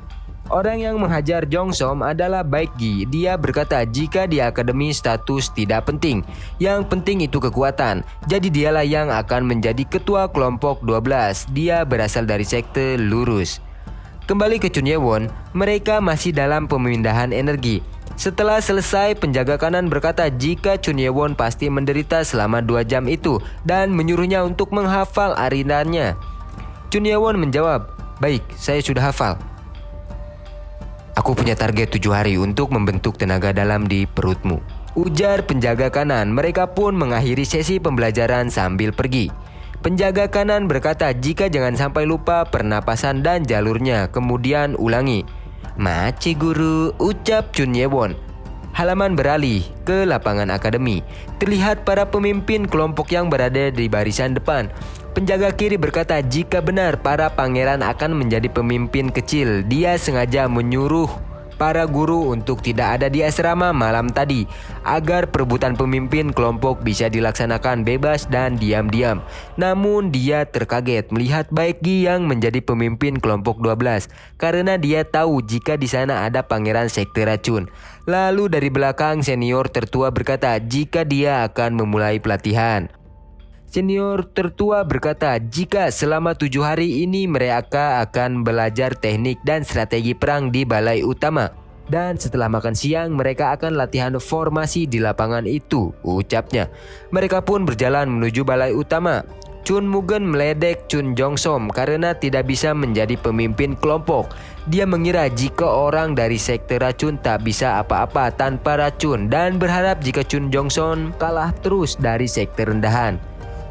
Orang yang menghajar Jong-som adalah Baekgi. Dia berkata jika di akademi status tidak penting, yang penting itu kekuatan. Jadi dialah yang akan menjadi ketua kelompok 12. Dia berasal dari sekte lurus. Kembali ke Chun Ye-won, mereka masih dalam pemindahan energi. Setelah selesai, penjaga kanan berkata jika Chun Ye-won pasti menderita selama 2 jam itu dan menyuruhnya untuk menghafal arinannya. Chun Ye-won menjawab, "Baik, saya sudah hafal. Aku punya target 7 hari untuk membentuk tenaga dalam di perutmu," ujar penjaga kanan. Mereka pun mengakhiri sesi pembelajaran sambil pergi. Penjaga kanan berkata jika jangan sampai lupa pernapasan dan jalurnya, kemudian ulangi. "Maci guru," ucap Chun Ye-won. Halaman beralih ke lapangan akademi. Terlihat para pemimpin kelompok yang berada di barisan depan. Penjaga kiri berkata jika benar para pangeran akan menjadi pemimpin kecil. Dia sengaja menyuruh para guru untuk tidak ada di asrama malam tadi agar perebutan pemimpin kelompok bisa dilaksanakan bebas dan diam-diam. Namun dia terkaget melihat Baekgi yang menjadi pemimpin kelompok 12 karena dia tahu jika di sana ada pangeran sekte racun. Lalu dari belakang senior tertua berkata jika dia akan memulai pelatihan. Senior tertua berkata jika selama 7 hari ini mereka akan belajar teknik dan strategi perang di balai utama. Dan setelah makan siang mereka akan latihan formasi di lapangan itu, ucapnya. Mereka pun berjalan menuju balai utama. Chun Mugen meledek Chun Jong-som karena tidak bisa menjadi pemimpin kelompok. Dia mengira jika orang dari sekte racun tak bisa apa-apa tanpa racun dan berharap jika Chun Jong-som kalah terus dari sekte rendahan.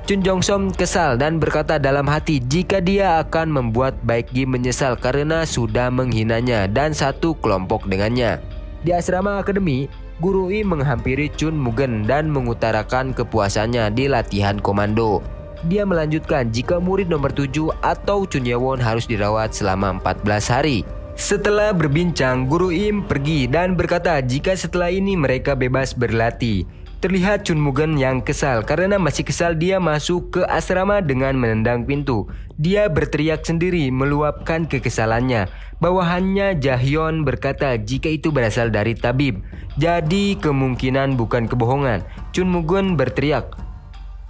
Chun Jong-som kesal dan berkata dalam hati jika dia akan membuat Baekgi menyesal karena sudah menghinanya dan satu kelompok dengannya. Di asrama akademi, Guru I menghampiri Chun Mugen dan mengutarakan kepuasannya di latihan komando. Dia melanjutkan jika murid nomor 7 atau Chun Ye-won harus dirawat selama 14 hari. Setelah berbincang, Guru Im pergi dan berkata jika setelah ini mereka bebas berlatih. Terlihat Chun Mugen yang kesal. Karena masih kesal, dia masuk ke asrama dengan menendang pintu. Dia berteriak sendiri meluapkan kekesalannya. Bawahannya Jahyun berkata jika itu berasal dari tabib. Jadi kemungkinan bukan kebohongan. Chun Mugen berteriak,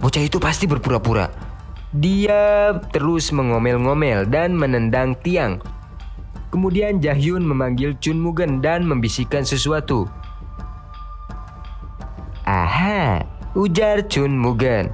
"Bocah itu pasti berpura-pura." Dia terus mengomel-ngomel dan menendang tiang. Kemudian Jahyun memanggil Chun Mugen dan membisikkan sesuatu. "Aha," ujar Chun Mugen.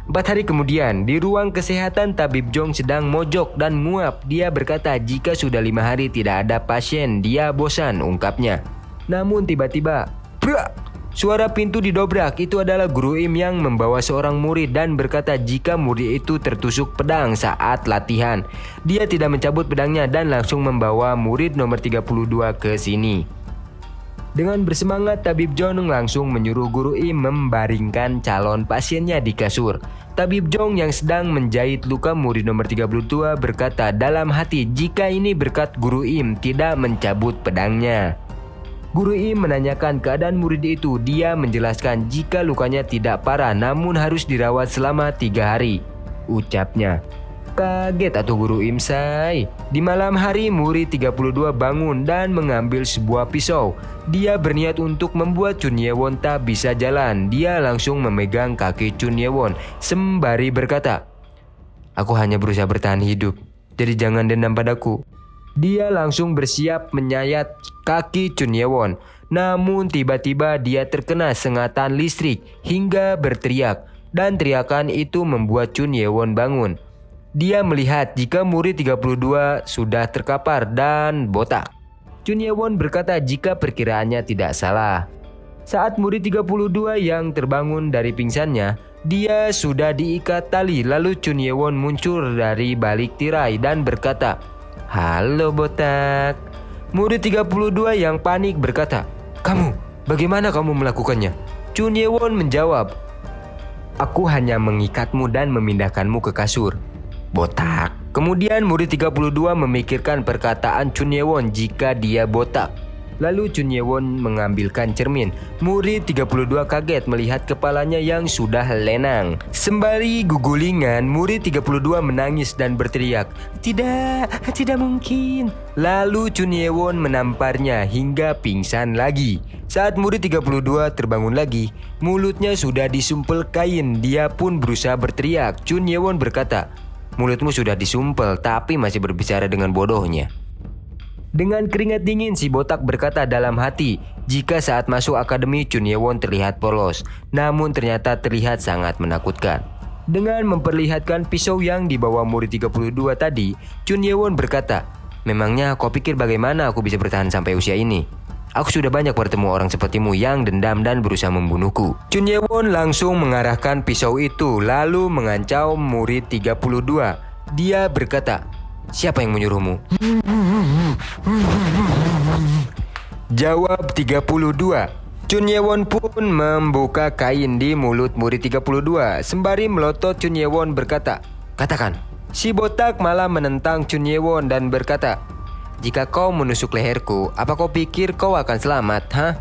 4 hari kemudian, di ruang kesehatan Tabib Jong sedang mojok dan nguap. Dia berkata jika sudah 5 hari tidak ada pasien, dia bosan, ungkapnya. Namun tiba-tiba, brak! Suara pintu didobrak. Itu adalah Guru Im yang membawa seorang murid dan berkata jika murid itu tertusuk pedang saat latihan. Dia tidak mencabut pedangnya dan langsung membawa murid nomor 32 ke sini. Dengan bersemangat, Tabib Jong langsung menyuruh Guru Im membaringkan calon pasiennya di kasur. Tabib Jong yang sedang menjahit luka murid nomor 32 berkata dalam hati jika ini berkat Guru Im tidak mencabut pedangnya. Guru Im menanyakan keadaan murid itu. Dia menjelaskan jika lukanya tidak parah namun harus dirawat selama 3 hari. Ucapnya. Kaget atau Guru Im say. Di malam hari murid 32 bangun dan mengambil sebuah pisau. Dia berniat untuk membuat Chun Ye-won tak bisa jalan. Dia langsung memegang kaki Chun Ye-won sembari berkata, "Aku hanya berusaha bertahan hidup, jadi jangan dendam padaku." Dia langsung bersiap menyayat kaki Chun Ye-won. Namun tiba-tiba dia terkena sengatan listrik hingga berteriak. Dan teriakan itu membuat Chun Ye-won bangun. Dia melihat jika murid 32 sudah terkapar dan botak. Chun Ye-won berkata jika perkiraannya tidak salah. Saat murid 32 yang terbangun dari pingsannya, dia sudah diikat tali. Lalu Chun Ye-won muncul dari balik tirai dan berkata, "Halo botak." Murid 32 yang panik berkata, "Kamu, bagaimana kamu melakukannya?" Chun Ye-won menjawab, "Aku hanya mengikatmu dan memindahkanmu ke kasur." Botak. Kemudian murid 32 memikirkan perkataan Chun Ye-won jika dia botak. Lalu Chun Ye-won mengambilkan cermin. Murid 32 kaget melihat kepalanya yang sudah lenang. Sembari gugulingan, murid 32 menangis dan berteriak, Tidak mungkin." Lalu Chun Ye-won menamparnya hingga pingsan lagi. Saat murid 32 terbangun lagi, mulutnya sudah disumpel kain. Dia pun berusaha berteriak. Chun Ye-won berkata, "Mulutmu sudah disumpel tapi masih berbicara dengan bodohnya." Dengan keringat dingin si botak berkata dalam hati jika saat masuk akademi Chun Ye-won terlihat polos, namun ternyata terlihat sangat menakutkan. Dengan memperlihatkan pisau yang dibawa murid 32 tadi, Chun Ye-won berkata, "Memangnya kau pikir bagaimana aku bisa bertahan sampai usia ini? Aku sudah banyak bertemu orang sepertimu yang dendam dan berusaha membunuhku." Chun Ye-won langsung mengarahkan pisau itu lalu mengancam murid 32. Dia berkata, "Siapa yang menyuruhmu?" Jawab 32. Chun Ye-won pun membuka kain di mulut murid 32. Sembari melotot Chun Ye-won berkata, "Katakan." Si botak malah menentang Chun Ye-won dan berkata, "Jika kau menusuk leherku, apa kau pikir kau akan selamat, hah?"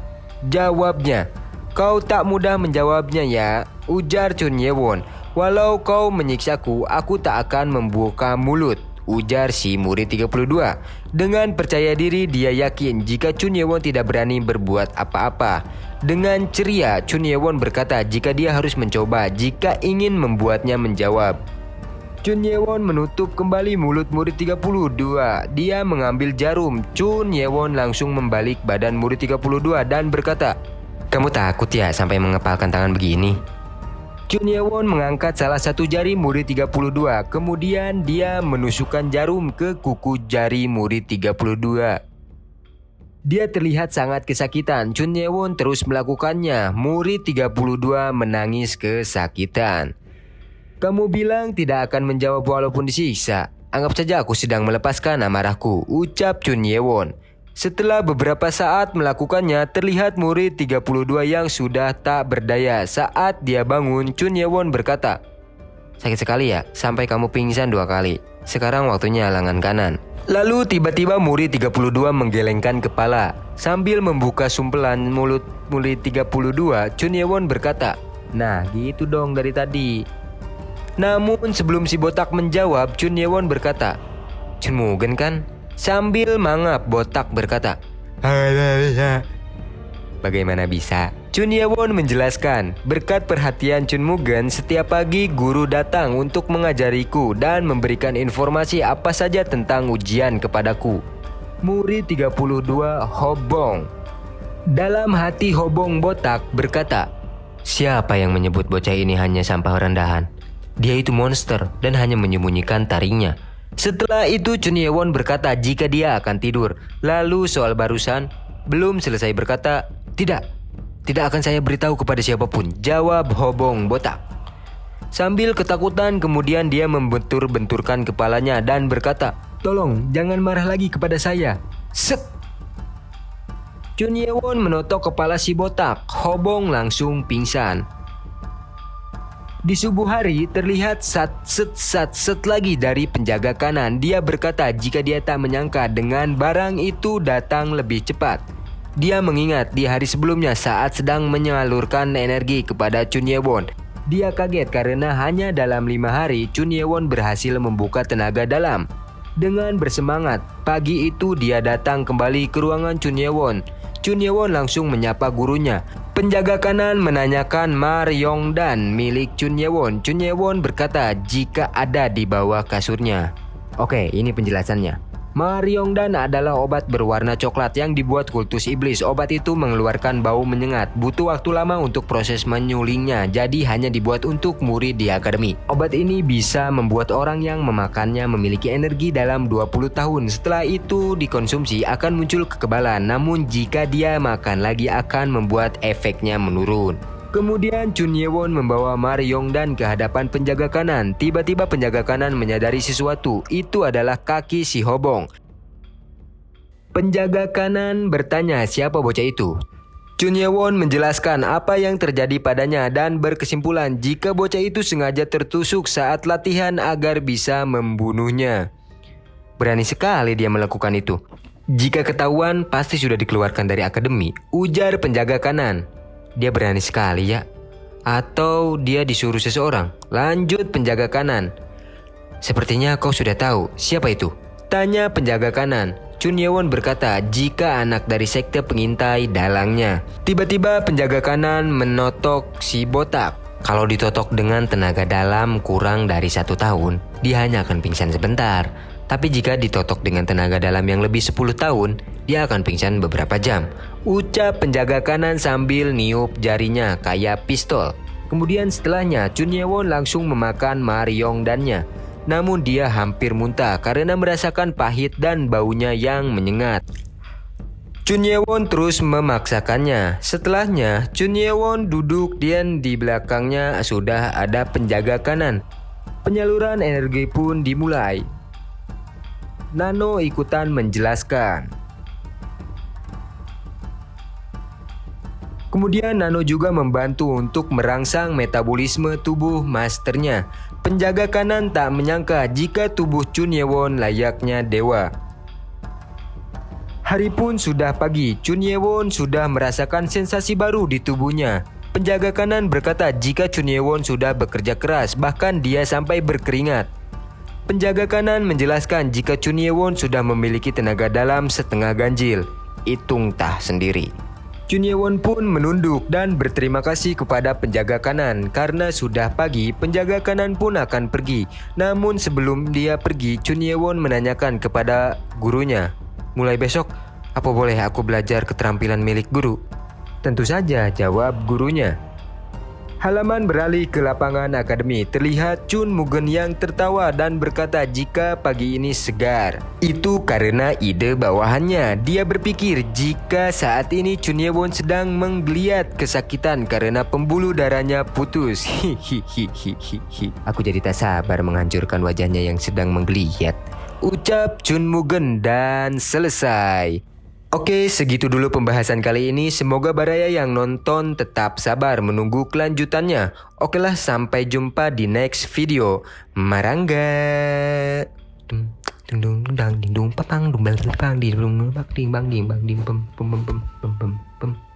Jawabnya, "Kau tak mudah menjawabnya ya," ujar Chun Ye-won. "Walau kau menyiksaku, aku tak akan membuka mulut," ujar si murid 32. Dengan percaya diri dia yakin jika Chun Ye-won tidak berani berbuat apa-apa. Dengan ceria Chun Ye-won berkata jika dia harus mencoba jika ingin membuatnya menjawab. Chun Ye-won menutup kembali mulut murid 32. Dia mengambil jarum. Chun Ye-won langsung membalik badan murid 32 dan berkata, "Kamu takut ya sampai mengepalkan tangan begini?" Chun Ye-won mengangkat salah satu jari murid 32. Kemudian dia menusukkan jarum ke kuku jari murid 32. Dia terlihat sangat kesakitan. Chun Ye-won terus melakukannya. Murid 32 menangis kesakitan. "Kamu bilang tidak akan menjawab walaupun disiksa. Anggap saja aku sedang melepaskan amarahku," ucap Chun Ye-won. Setelah beberapa saat melakukannya, terlihat murid 32 yang sudah tak berdaya. Saat dia bangun, Chun Ye-won berkata, "Sakit sekali ya, sampai kamu pingsan 2 kali. Sekarang waktunya lengan kanan." Lalu tiba-tiba murid 32 menggelengkan kepala. Sambil membuka sumpelan mulut 32, Chun Ye-won berkata, "Nah gitu dong dari tadi." Namun sebelum si botak menjawab, Chun Ye-won berkata, "Chun Mugen kan?" Sambil mangap, botak berkata, "Bagaimana bisa?" Chun Ye-won menjelaskan, "Berkat perhatian Chun Mugen, setiap pagi guru datang untuk mengajariku dan memberikan informasi apa saja tentang ujian kepadaku." Murid 32 Hobong. Dalam hati Hobong botak berkata, "Siapa yang menyebut bocah ini hanya sampah rendahan? Dia itu monster dan hanya menyembunyikan taringnya." Setelah itu Chun Ye-won berkata jika dia akan tidur. Lalu soal barusan, belum selesai berkata, Tidak akan saya beritahu kepada siapapun," jawab Hobong botak. Sambil ketakutan kemudian dia membentur-benturkan kepalanya dan berkata, "Tolong jangan marah lagi kepada saya." Set. Chun Ye-won menotok kepala si botak. Hobong langsung pingsan. Di subuh hari terlihat sat lagi dari penjaga kanan. Dia berkata jika dia tak menyangka dengan barang itu datang lebih cepat. Dia mengingat di hari sebelumnya saat sedang menyalurkan energi kepada Chun Ye-won. Dia kaget karena hanya dalam 5 hari Chun Ye-won berhasil membuka tenaga dalam. Dengan bersemangat, pagi itu dia datang kembali ke ruangan Chun Ye-won. Chun Ye-won langsung menyapa gurunya. Penjaga kanan menanyakan Mar Yongdan milik Chun Ye-won. Chun Ye-won berkata jika ada di bawah kasurnya. Oke, ini penjelasannya. Mar Yongdan adalah obat berwarna coklat yang dibuat kultus iblis. Obat itu mengeluarkan bau menyengat. Butuh waktu lama untuk proses menyulingnya, jadi hanya dibuat untuk murid di akademi. Obat ini bisa membuat orang yang memakannya memiliki energi dalam 20 tahun. Setelah itu dikonsumsi akan muncul kekebalan, namun jika dia makan lagi akan membuat efeknya menurun. Kemudian Chun Ye-won membawa Mar Yongdan ke hadapan penjaga kanan. Tiba-tiba penjaga kanan menyadari sesuatu. Itu adalah kaki si Hobong. Penjaga kanan bertanya siapa bocah itu. Chun Ye-won menjelaskan apa yang terjadi padanya dan berkesimpulan jika bocah itu sengaja tertusuk saat latihan agar bisa membunuhnya. Berani sekali dia melakukan itu. Jika ketahuan pasti sudah dikeluarkan dari akademi, ujar penjaga kanan. Dia berani sekali ya. Atau dia disuruh seseorang? Lanjut penjaga kanan. Sepertinya kau sudah tahu siapa itu? Tanya penjaga kanan. Chun Ye-won berkata jika anak dari sekte pengintai dalangnya. Tiba-tiba penjaga kanan menotok si botak. Kalau ditotok dengan tenaga dalam kurang dari 1 tahun, dia hanya akan pingsan sebentar. Tapi jika ditotok dengan tenaga dalam yang lebih 10 tahun, dia akan pingsan beberapa jam. Ucap penjaga kanan sambil niup jarinya kayak pistol. Kemudian setelahnya Chun Ye-won langsung memakan Mar Yongdannya. Namun dia hampir muntah karena merasakan pahit dan baunya yang menyengat. Chun Ye-won terus memaksakannya. Setelahnya Chun Ye-won duduk dan di belakangnya sudah ada penjaga kanan. Penyaluran energi pun dimulai. Nano ikutan menjelaskan. Kemudian Nano juga membantu untuk merangsang metabolisme tubuh masternya. Penjaga kanan tak menyangka jika tubuh Chun Ye-won layaknya dewa. Hari pun sudah pagi. Chun Ye-won sudah merasakan sensasi baru di tubuhnya. Penjaga kanan berkata jika Chun Ye-won sudah bekerja keras, bahkan dia sampai berkeringat. Penjaga kanan menjelaskan jika Chun Ye-won sudah memiliki tenaga dalam setengah ganjil. Hitung tah sendiri. Chun Ye-won pun menunduk dan berterima kasih kepada penjaga kanan. Karena sudah pagi, penjaga kanan pun akan pergi. Namun sebelum dia pergi, Chun Ye-won menanyakan kepada gurunya, "Mulai besok, apa boleh aku belajar keterampilan milik guru?" "Tentu saja," jawab gurunya. Halaman beralih ke lapangan akademi. Terlihat Chun Mugen yang tertawa dan berkata jika pagi ini segar. Itu karena ide bawahannya. Dia berpikir jika saat ini Chun Ye-won sedang menggeliat kesakitan karena pembuluh darahnya putus. Hihihihihi. Aku jadi tak sabar menghancurkan wajahnya yang sedang menggeliat. Ucap Chun Mugen dan selesai. Oke, segitu dulu pembahasan kali ini. Semoga Baraya yang nonton tetap sabar menunggu kelanjutannya. Oke lah, sampai jumpa di next video. Marangga. dang ding dung patang dum bel bang ding dung bak ding bang ding bang ding pem pem pem pem pem pem.